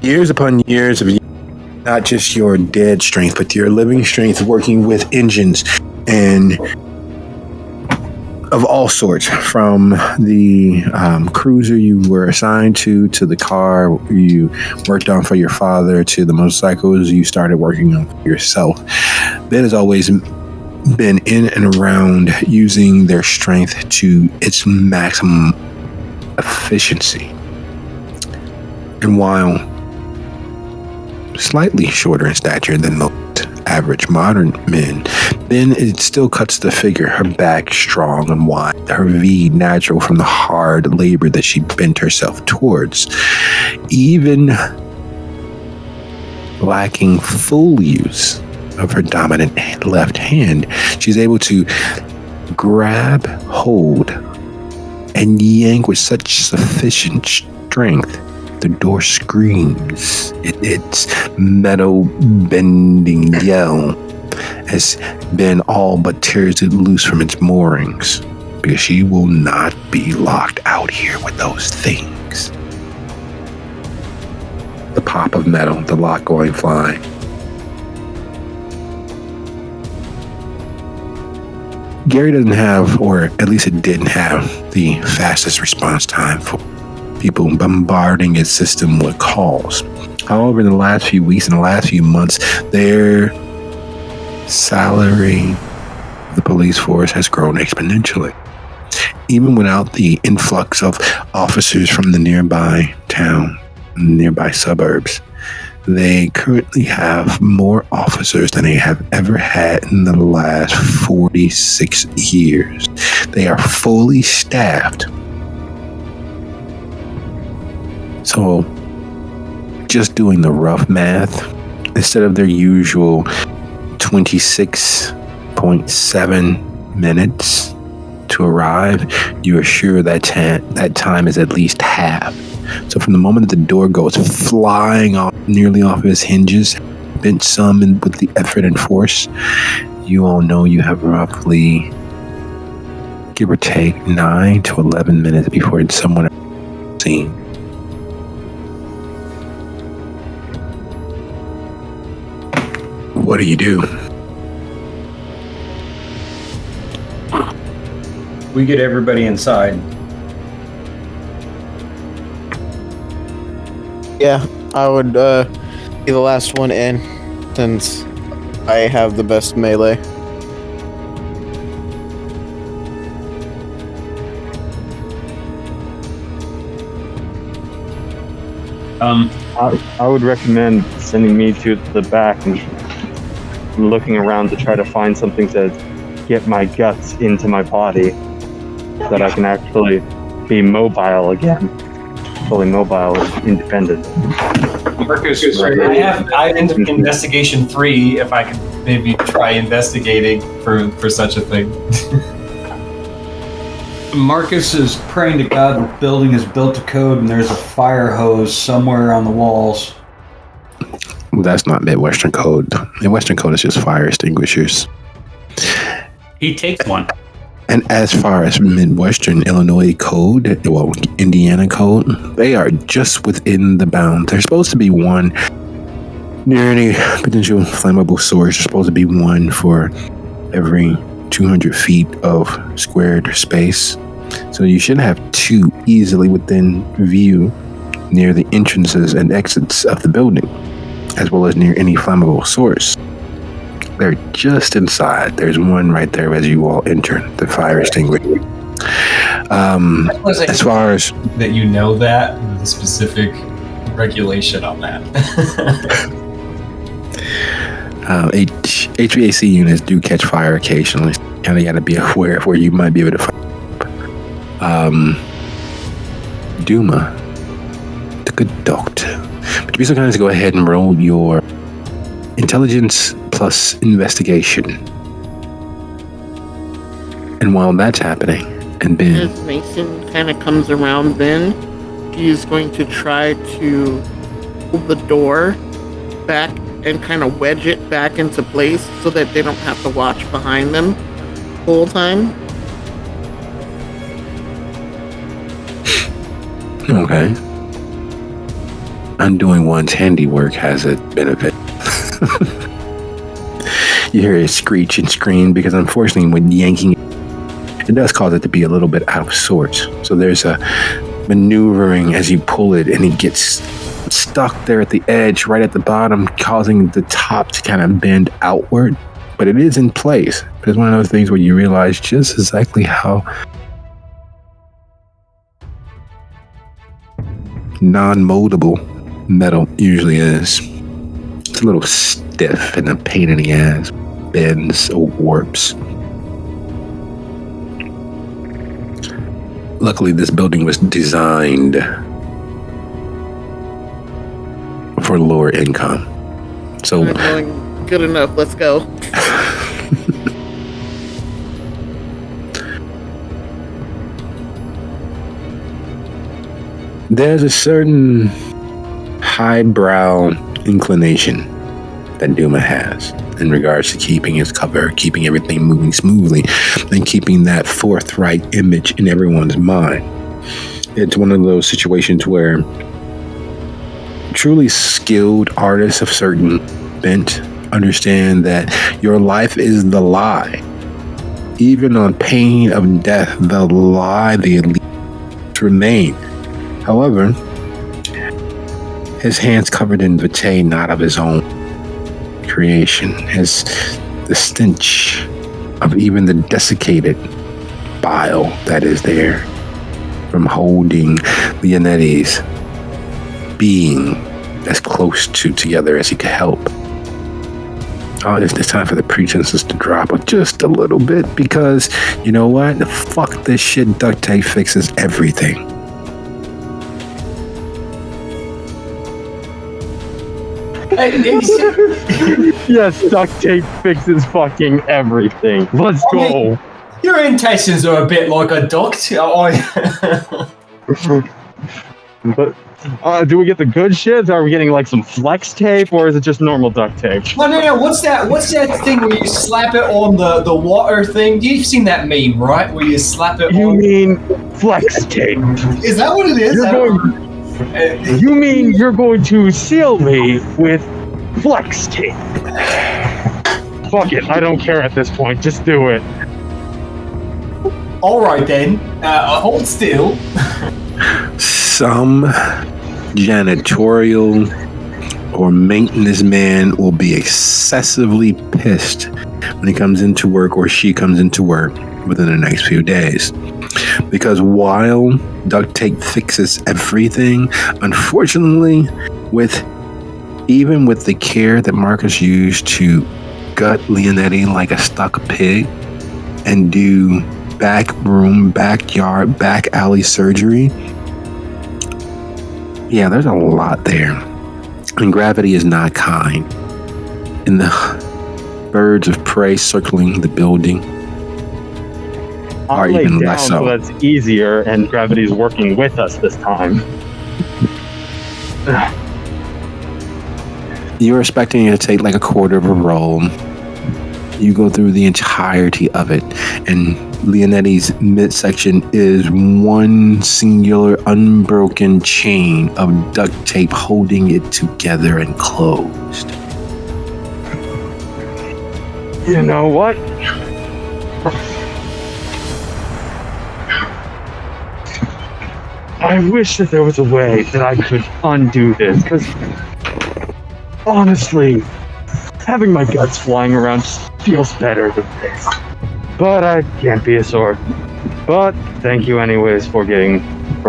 Years upon years of not just your dead strength, but your living strength working with engines and of all sorts, from the cruiser you were assigned to the car you worked on for your father, to the motorcycles you started working on for yourself. Ben has always been in and around using their strength to its maximum efficiency. And while slightly shorter in stature than most average modern men, then it still cuts the figure, her back strong and wide, her V natural from the hard labor that she bent herself towards. Even lacking full use of her dominant left hand, she's able to grab hold and yank with such sufficient strength. The door screams its metal bending yell as Ben all but tears it loose from its moorings, because she will not be locked out here with those things. The pop of metal, the lock going flying. Gary doesn't have, or at least it didn't have, the fastest response time for people bombarding its system with calls. However, in the last few weeks and the last few months, their salary, the police force, has grown exponentially. Even without the influx of officers from the nearby town, nearby suburbs, they currently have more officers than they have ever had in the last 46 years. They are fully staffed. So, just doing the rough math, instead of their usual 26.7 minutes to arrive, you are sure that time is at least half. So from the moment that the door goes flying off, nearly off its hinges, bent some with the effort and force, you all know you have roughly, give or take, 9 to 11 minutes before someone is seen. What do you do? We get everybody inside. Yeah, I would be the last one in, since I have the best melee. I would recommend sending me to the back and looking around to try to find something to get my guts into my body so that I can actually be mobile again. Fully mobile and independent. Marcus, I have investigation 3 if I could maybe try investigating for such a thing. Marcus is praying to God the building is built to code and there's a fire hose somewhere on the walls. Well, that's not Midwestern code. Midwestern code is just fire extinguishers. He takes one. And as far as Midwestern Illinois code, well, Indiana code, they are just within the bounds. There's supposed to be one near any potential flammable source. There's supposed to be one for every 200 feet of squared space. So you should have 2 easily within view near the entrances and exits of the building, as well as near any flammable source. They're just inside. There's one right there as you all enter the fire extinguisher. As far as that, you know that the specific regulation on that. HVAC units do catch fire occasionally. Kind of got to be aware of where you might be able to find. Duma, the good doctor. But you be so kind as to go ahead and roll your intelligence plus investigation. And while that's happening, and Ben, as Mason kind of comes around, then he's going to try to pull the door back and kind of wedge it back into place so that they don't have to watch behind them the whole time. Okay. Undoing one's handiwork has a benefit. You hear a screech and scream because unfortunately when yanking it does cause it to be a little bit out of sorts. So there's a maneuvering as you pull it and it gets stuck there at the edge right at the bottom, causing the top to kind of bend outward. But it is in place. But it's one of those things where you realize just exactly how non-moldable metal usually is. It's a little stiff and a pain in the ass. Bends or warps. Luckily, this building was designed for lower income. So, We're going good enough. Let's go. there's a certain highbrow inclination that Duma has in regards to keeping his cover, keeping everything moving smoothly, and keeping that forthright image in everyone's mind. It's one of those situations where truly skilled artists of certain bent understand that your life is the lie. Even on pain of death, the lie, the elite remain. However, his hands covered in vitae, not of his own creation. The stench of even the desiccated bile that is there from holding Leonetti's being as close together as he could help. Oh, it's time for the pretenses to drop just a little bit, because you know what? Fuck this shit. Duct tape fixes everything. Yes, duct tape fixes fucking everything. Let's go. Your intestines are a bit like a duct. But do we get the good shits? Are we getting like some flex tape, or is it just normal duct tape? No. What's that thing where you slap it on the water thing? You've seen that meme, right? Where you slap it You on... mean flex tape? Is that what it is? You mean you're going to seal me with flex tape? Fuck it, I don't care at this point. Just do it. All right then. Hold still. Some janitorial or maintenance man will be excessively pissed when he comes into work or she comes into work within the next few days. Because while duct tape fixes everything, unfortunately, even with the care that Marcus used to gut Leonetti like a stuck pig and do back room, backyard, back alley surgery, yeah, there's a lot there. And gravity is not kind. And the birds of prey circling the building are even less so. That's easier, and gravity's working with us this time. You're expecting it to take like a quarter of a roll. You go through the entirety of it, and Leonetti's midsection is one singular unbroken chain of duct tape holding it together and closed. You know what? I wish that there was a way that I could undo this, because honestly, having my guts flying around feels better than this. But I can't be a sword. But thank you anyways for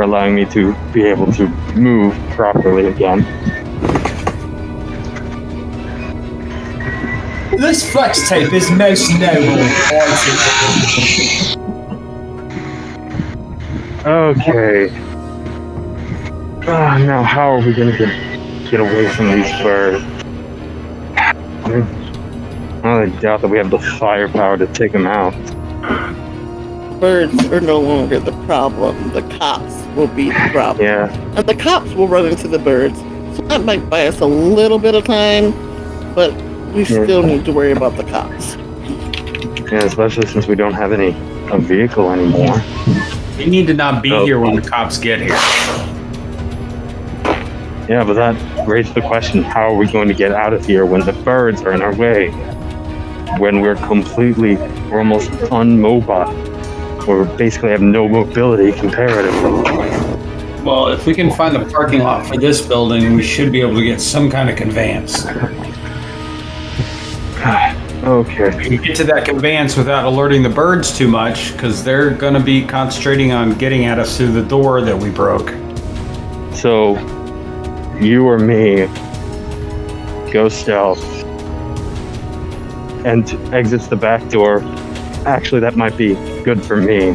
allowing me to be able to move properly again. This flex tape is most noble. Okay. Now how are we gonna get away from these birds? I doubt that we have the firepower to take them out. Birds are no longer the problem. The cops will be the problem. Yeah. And the cops will run into the birds. So that might buy us a little bit of time, but we still need to worry about the cops. Yeah, especially since we don't have a vehicle anymore. We need to not be here when the cops get here. Yeah, but that raises the question, how are we going to get out of here when the birds are in our way? When we're almost unmobile. We basically have no mobility comparatively. Well, if we can find the parking lot for this building, we should be able to get some kind of conveyance. Okay. We can get to that conveyance without alerting the birds too much, because they're going to be concentrating on getting at us through the door that we broke. So, you or me go stealth and exits the back door. Actually, that might be good for me.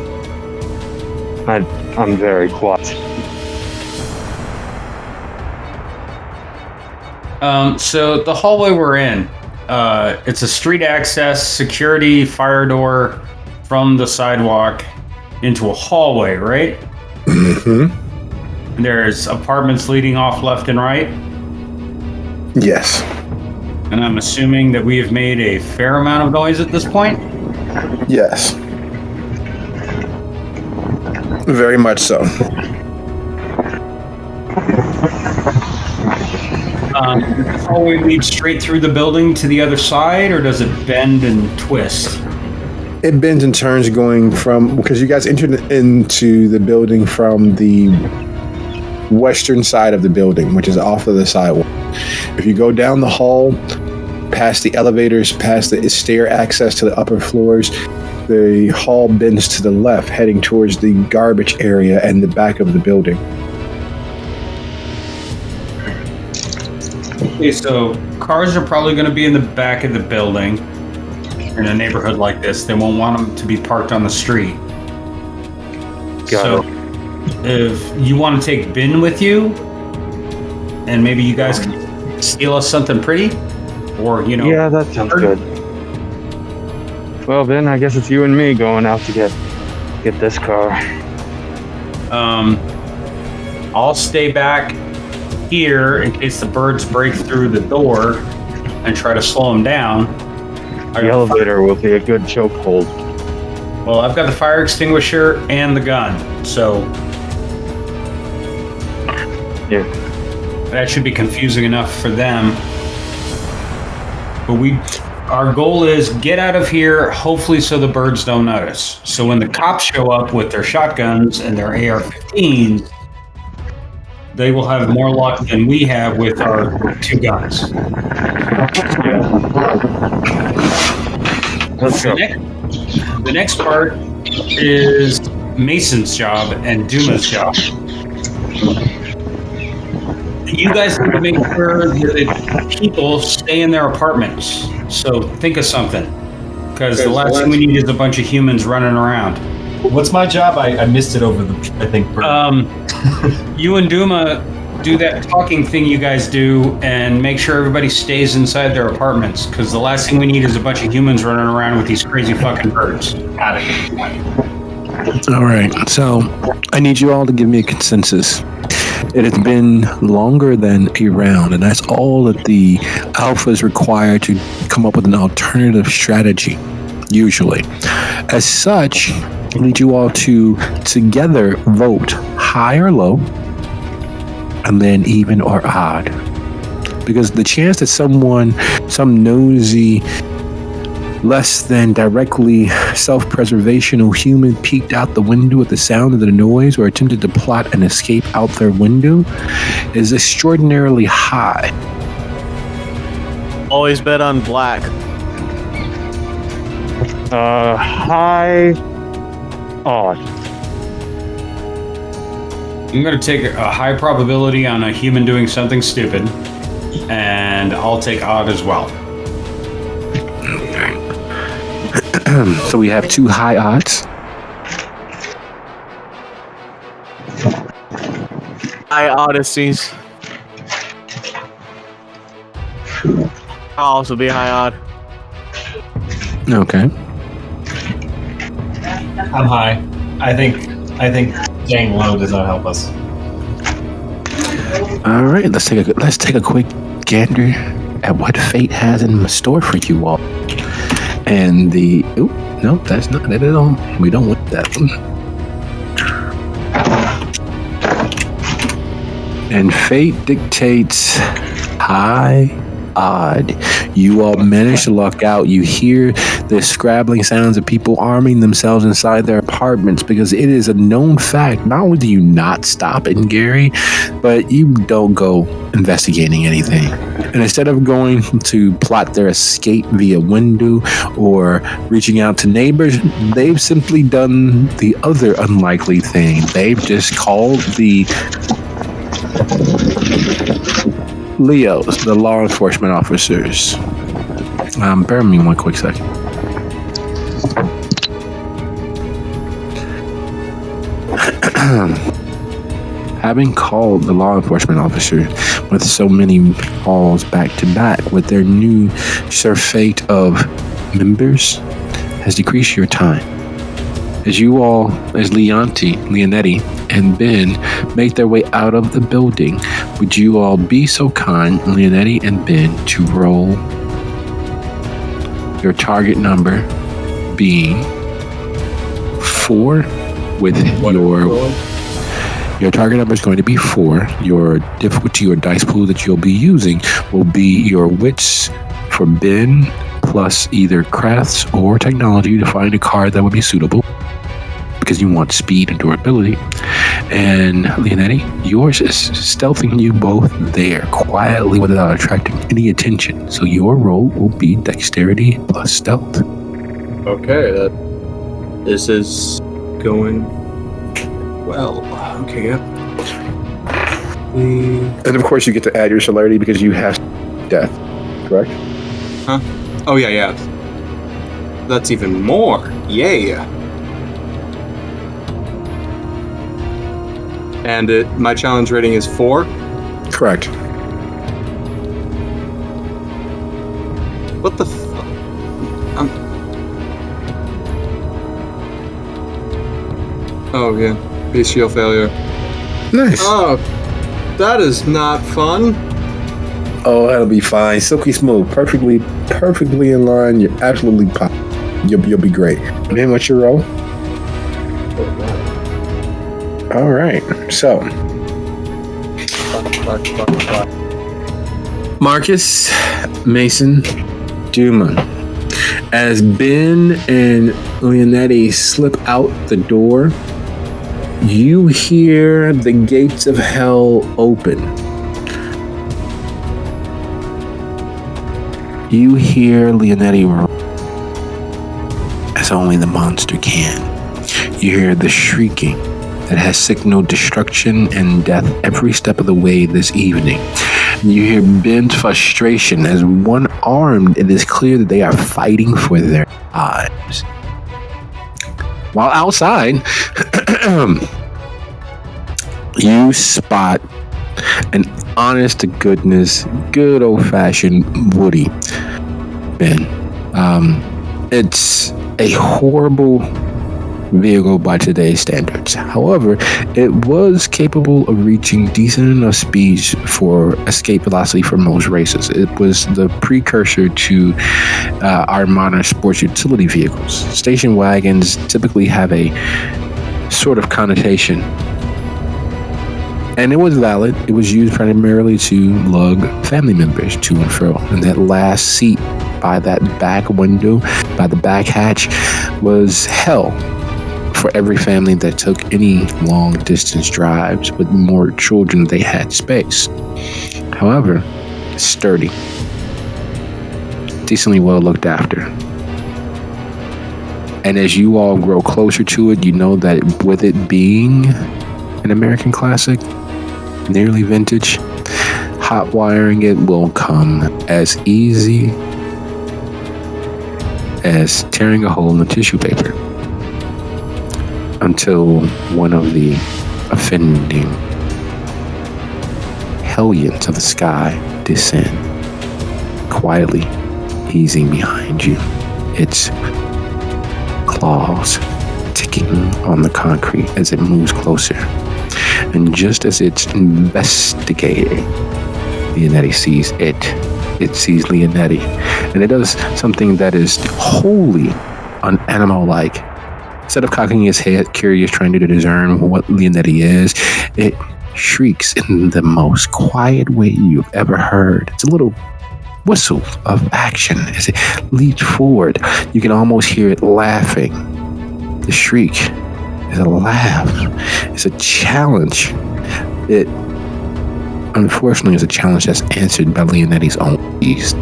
I'm very quiet. So the hallway we're in, it's a street access security fire door from the sidewalk into a hallway, right? Mm-hmm. There's apartments leading off left and right. Yes. And I'm assuming that we have made a fair amount of noise at this point? Yes. Very much so. Does the hallway lead straight through the building to the other side, or does it bend and twist? It bends and turns going from, because you guys entered into the building from the western side of the building, which is off of the sidewalk. If you go down the hall, past the elevators, past the stair access to the upper floors, the hall bends to the left, heading towards the garbage area and the back of the building. Okay, so cars are probably going to be in the back of the building. In a neighborhood like this, they won't want them to be parked on the street. So, if you want to take Ben with you, and maybe you guys can steal us something pretty, or Yeah, that sounds good. Well, then I guess it's you and me going out to get this car. I'll stay back here in case the birds break through the door and try to slow them down. The elevator will be a good chokehold. Well, I've got the fire extinguisher and the gun, so yeah, that should be confusing enough for them. But our goal is get out of here, hopefully so the birds don't notice. So when the cops show up with their shotguns and their AR-15s, they will have more luck than we have with our two guns. The next part is Mason's job and Duma's job. You guys need to make sure that people stay in their apartments. So think of something, because the last thing we need is a bunch of humans running around. What's my job? I missed it over the, I think. You and Duma do that talking thing you guys do and make sure everybody stays inside their apartments, because the last thing we need is a bunch of humans running around with these crazy fucking birds. Got it. All right, so I need you all to give me a consensus. It has been longer than a round, and that's all that the alphas require to come up with an alternative strategy, usually. As such, I need you all to together vote high or low, and then even or odd. Because the chance that some nosy, less than directly self-preservational human peeked out the window at the sound of the noise or attempted to plot an escape out their window is extraordinarily high. Always bet on black. High odd. I'm going to take a high probability on a human doing something stupid, and I'll take odd as well. So we have two high odds. High odysseys. I'll also be high odd. Okay. I'm high. I think staying low does not help us. All right, let's take a quick gander at what fate has in store for you all. And no, that's not it at all. We don't want that one. And fate dictates high odd. You all manage to luck out. You hear the scrabbling sounds of people arming themselves inside their apartments, because it is a known fact. Not only do you not stop in Gary, but you don't go investigating anything. And instead of going to plot their escape via window or reaching out to neighbors, they've simply done the other unlikely thing. They've just called the Leos, the law enforcement officers. Bear with me one quick second. Having called the law enforcement officer with so many calls back to back with their new surfeit of members has decreased your time. As you all, as Leonetti, and Ben make their way out of the building, would you all be so kind, Leonetti and Ben, to roll your target number being 4 with your target number is going to be 4. Your difficulty or dice pool that you'll be using will be your wits for Ben plus either crafts or technology to find a card that would be suitable because you want speed and durability. And Leonetti, yours is stealthing you both there quietly without attracting any attention. So your roll will be dexterity plus stealth. Okay, this is going well. Okay, yeah. And of course you get to add your celerity because you have death, correct? Huh? Oh, yeah. That's even more. Yay. And my challenge rating is 4? Correct. What the fuck? Oh, yeah. PCL failure. Nice. Oh, that is not fun. Oh, that'll be fine. Silky smooth. Perfectly in line. You're absolutely pop. You'll be great. Man, what's your roll? All right. So, Marcus, Mason, Duma. As Ben and Leonetti slip out the door, you hear the gates of hell open. You hear Leonetti roar as only the monster can. You hear the shrieking that has signaled destruction and death every step of the way this evening. You hear Ben's frustration as one-armed, it is clear that they are fighting for their lives. While outside, you spot an honest-to-goodness, good old-fashioned Woody Ben. It's a horrible vehicle by today's standards. However, it was capable of reaching decent enough speeds for escape velocity for most races. It was the precursor to our modern sports utility vehicles. Station wagons typically have a sort of connotation, and it was valid. It was used primarily to lug family members to and fro. And that last seat by that back window, by the back hatch, was hell for every family that took any long distance drives with more children they had space. However, sturdy, decently well looked after. And as you all grow closer to it, you know that with it being an American classic, nearly vintage, hot wiring it will come as easy as tearing a hole in the tissue paper, until one of the offending hellions of the sky descend, quietly easing behind you, its claws ticking on the concrete as it moves closer. And just as it's investigating, Leonetti sees it. It sees Leonetti. And it does something that is wholly un-animal-like. Instead of cocking his head, curious, trying to discern what Leonetti is, it shrieks in the most quiet way you've ever heard. It's a little whistle of action as it leaps forward. You can almost hear it laughing. The shriek is a laugh. It's a challenge. It, unfortunately, is a challenge that's answered by Leonetti's own beast.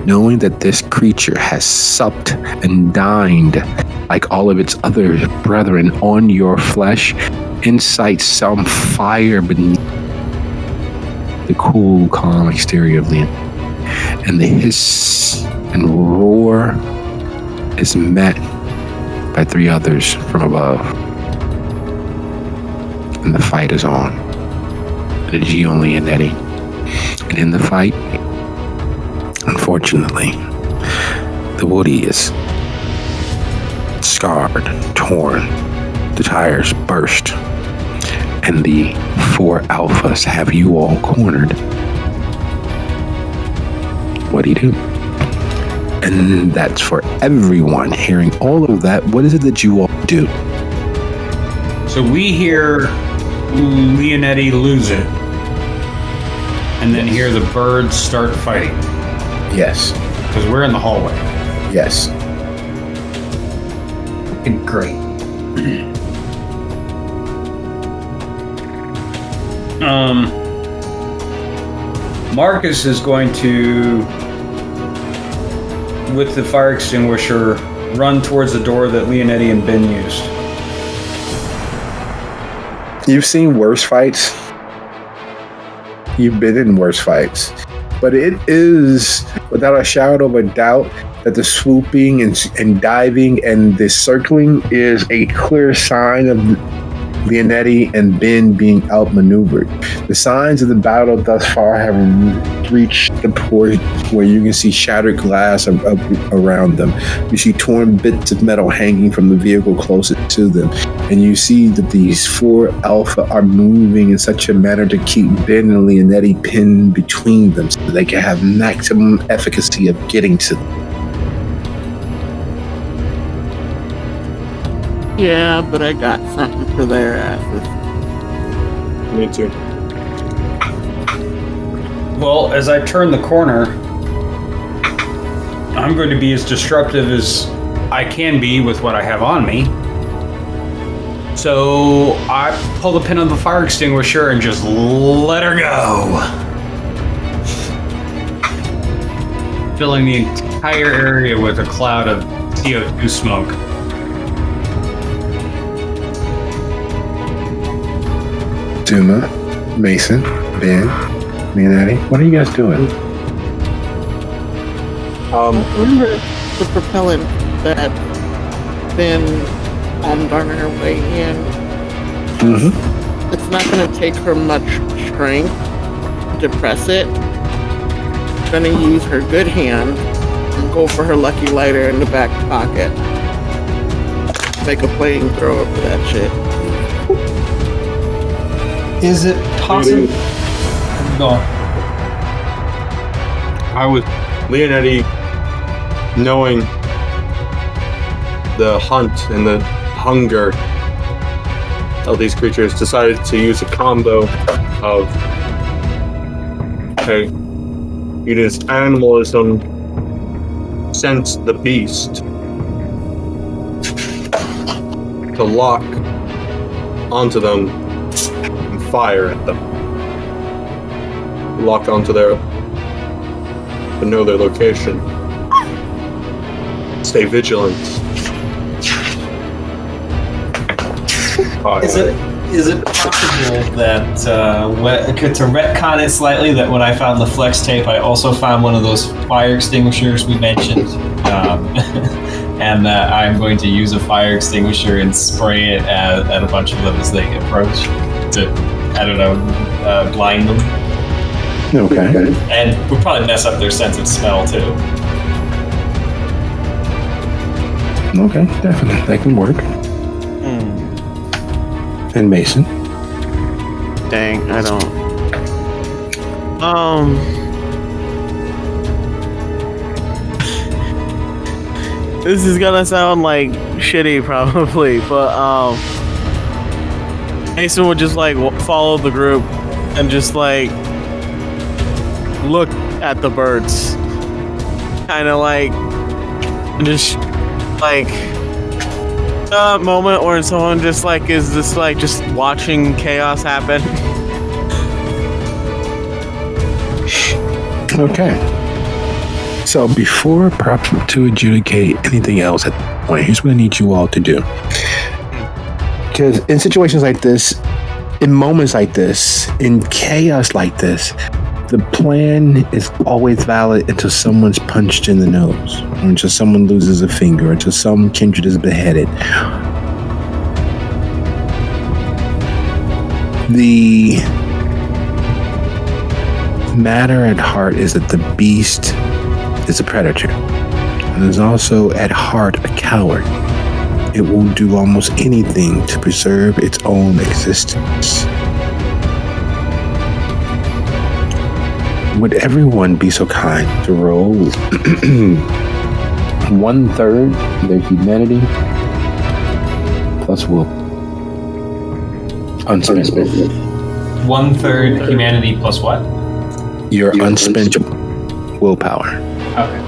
Knowing that this creature has supped and dined like all of its other brethren on your flesh, incites some fire beneath the cool, calm exterior of Leon. And the hiss and roar is met by 3 others from above. And the fight is on. It is you and Leonetti. And in the fight, unfortunately, the Woody is scarred, torn, the tires burst, and the 4 alphas have you all cornered. What do you do? And that's for everyone hearing all of that. What is it that you all do? So we hear Leonetti lose it, and then hear the birds start fighting. Yes. Because we're in the hallway. Yes. Great. Marcus is going to, with the fire extinguisher, run towards the door that Leonetti and Ben used. You've seen worse fights. You've been in worse fights. But it is, without a shadow of a doubt, that the swooping and diving and the circling is a clear sign of Leonetti and Ben being outmaneuvered. The signs of the battle thus far have reached the point where you can see shattered glass around them. You see torn bits of metal hanging from the vehicle closest to them. And you see that these 4 alpha are moving in such a manner to keep Ben and Leonetti pinned between them so that they can have maximum efficacy of getting to them. Yeah, but I got something for their asses. Me too. Well, as I turn the corner, I'm going to be as disruptive as I can be with what I have on me. So I pull the pin on the fire extinguisher and just let her go. Filling the entire area with a cloud of CO2 smoke. Duma, Mason, Ben, Leonetti, what are you guys doing? Remember the propellant that been on her way in? Mm-hmm. It's not going to take her much strength to press it. She's going to use her good hand and go for her lucky lighter in the back pocket. Make a flamethrower for that shit. Is it possible? Go on. I was Leonetti, knowing the hunt and the hunger of these creatures, decided to use a combo of use animalism, sense the beast, to lock onto them and fire at them. Lock onto their, to know their location. Stay vigilant. Is it possible that to retcon it slightly, that when I found the flex tape, I also found one of those fire extinguishers we mentioned, and that I'm going to use a fire extinguisher and spray it at a bunch of them as they approach to, I don't know, blind them. Okay. And we'll probably mess up their sense of smell too. Okay, definitely. That can work. And Mason? Dang, I don't. This is gonna sound like shitty probably, but Mason would just like follow the group and just like look at the birds, kind of like just like a moment where someone just like is just like just watching chaos happen. Okay. So before to adjudicate anything else at that point, here's what I need you all to do. Because in situations like this, in moments like this, in chaos like this, the plan is always valid until someone's punched in the nose, or until someone loses a finger, or until some kindred is beheaded. The matter at heart is that the beast is a predator, and is also at heart a coward. It will do almost anything to preserve its own existence. Would everyone be so kind to roll 1/3 their humanity plus will? Unspent. 1/3 humanity plus what? Your unspent willpower. Okay.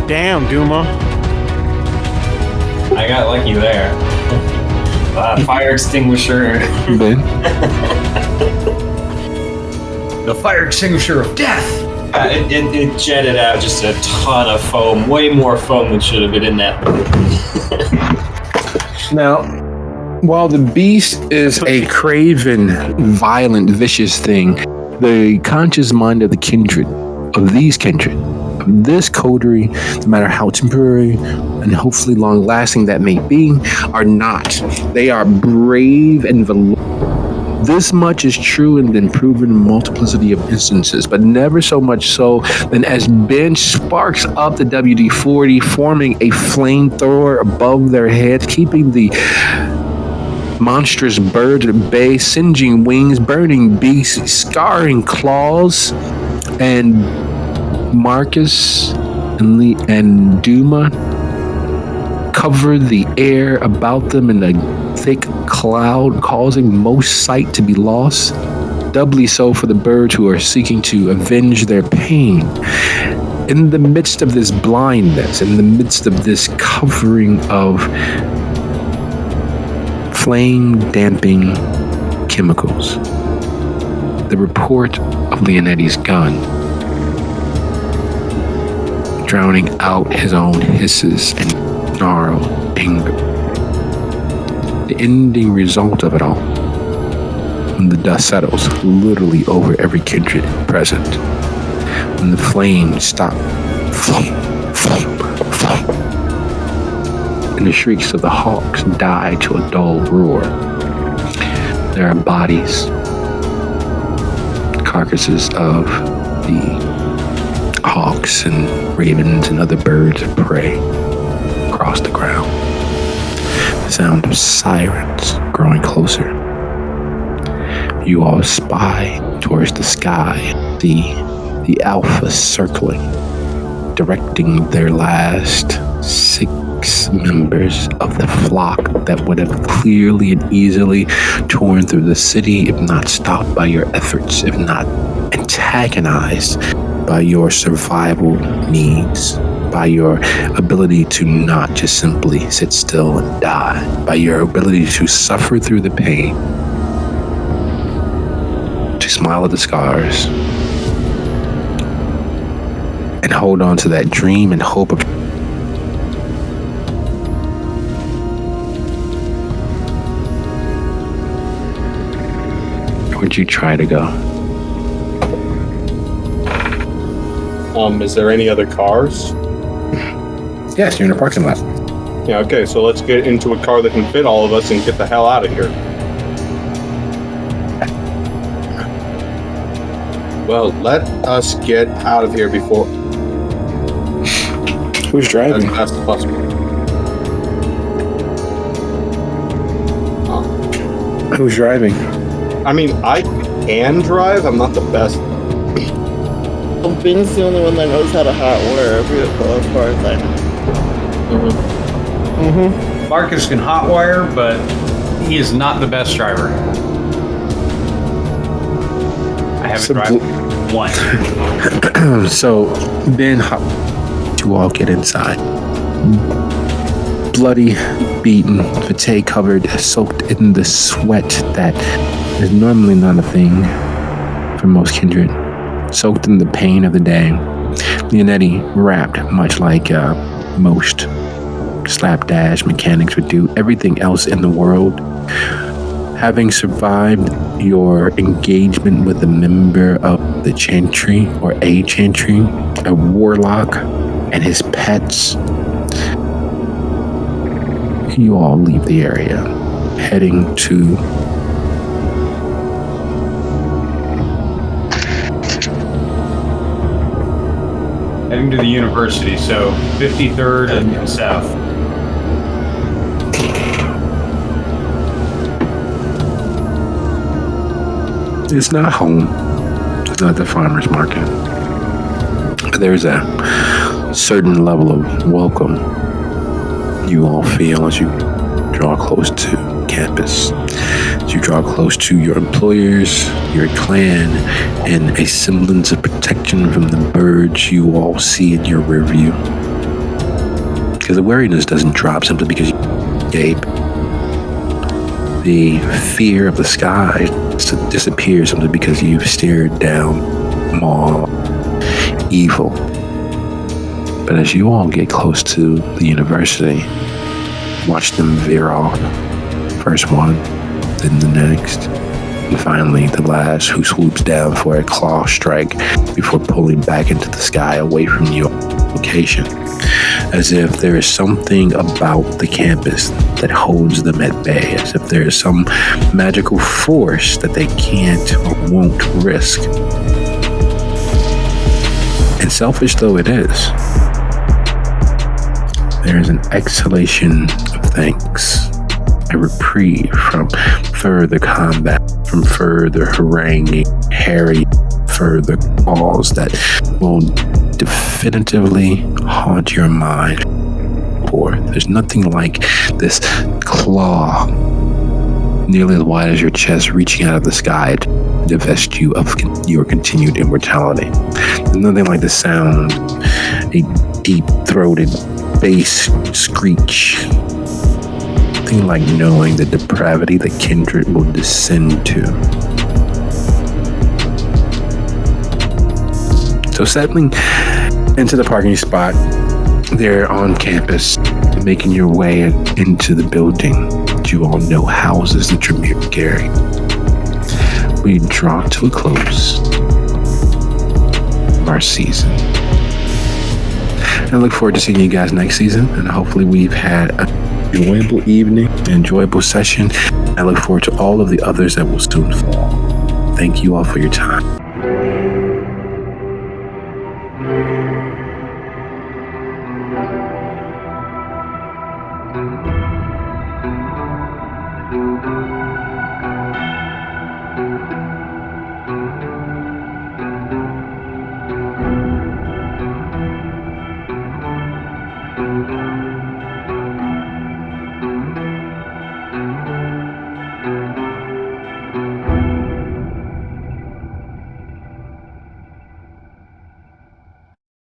Damn, Duma. I got lucky there. Fire extinguisher. Ben? The fire extinguisher of death. It jetted out just a ton of foam, way more foam than should have been in that. Now, while the beast is a craven, violent, vicious thing, the conscious mind of the kindred, of these kindred, of this coterie, no matter how temporary and hopefully long-lasting that may be, are not. They are brave and This much is true and been proven in a multiplicity of instances, but never so much so than as Ben sparks up the WD-40, forming a flamethrower above their heads, keeping the monstrous bird at bay, singeing wings, burning beaks, scarring claws, and Marcus and Duma cover the air about them in a thick cloud, causing most sight to be lost, doubly so for the birds who are seeking to avenge their pain. In the midst of this blindness, in the midst of this covering of flame-damping chemicals, the report of Leonetti's gun, drowning out his own hisses and snarl, anger. The ending result of it all, when the dust settles literally over every kindred present, when the flames stop, and the shrieks of the hawks die to a dull roar, there are bodies, carcasses of the hawks and ravens and other birds of prey across the ground. The sound of sirens growing closer. You all spy towards the sky, the alpha circling, directing their last 6 members of the flock that would have clearly and easily torn through the city if not stopped by your efforts, if not antagonized by your survival needs, by your ability to not just simply sit still and die, by your ability to suffer through the pain, to smile at the scars, and hold on to that dream and hope of where'd you try to go? Is there any other cars? Yes, you're in a parking lot. Yeah, okay, so let's get into a car that can fit all of us and get the hell out of here. Well, let us get out of here before... Who's driving? As fast as possible. Who's driving? I mean, I can drive. I'm not the best. Ben's the only one that knows how to hotwire a vehicle as far as I know. Mm-hmm. Marcus can hotwire, but he is not the best driver. I haven't driven once. So then you all get inside. Bloody, beaten, fatigue covered, soaked in the sweat that is normally not a thing for most kindred. Soaked in the pain of the day. Leonetti, wrapped much like most slapdash mechanics would do everything else in the world. Having survived your engagement with a member of the Chantry, or a Chantry, a warlock, and his pets, you all leave the area, heading to the university, so 53rd and south. It's not home. It's not the farmer's market. But there's a certain level of welcome you all feel as you draw close to campus. As you draw close to your employers, your clan, and a semblance of protection from the birds you all see in your rear view. Because the wariness doesn't drop simply because you escape. The fear of the sky disappears simply because you've stared down maw evil. But as you all get close to the university, watch them veer off. First one, then the next, and finally the last, who swoops down for a claw strike before pulling back into the sky away from your location. As if there is something about the campus that holds them at bay, as if there is some magical force that they can't or won't risk. And selfish though it is, there is an exhalation of thanks, a reprieve from further combat, from further haranguing, harry, further calls that will definitively haunt your mind. Or there's nothing like this claw, nearly as wide as your chest, reaching out of the sky to divest you of your continued immortality. There's nothing like the sound, a deep-throated bass screech. Nothing like knowing the depravity that kindred will descend to. So settling into the parking spot there on campus, making your way into the building that you all know houses the Tremere Gary, we draw to a close of our season. And I look forward to seeing you guys next season, and hopefully we've had an enjoyable evening, an enjoyable session. I look forward to all of the others that will soon fall. Thank you all for your time.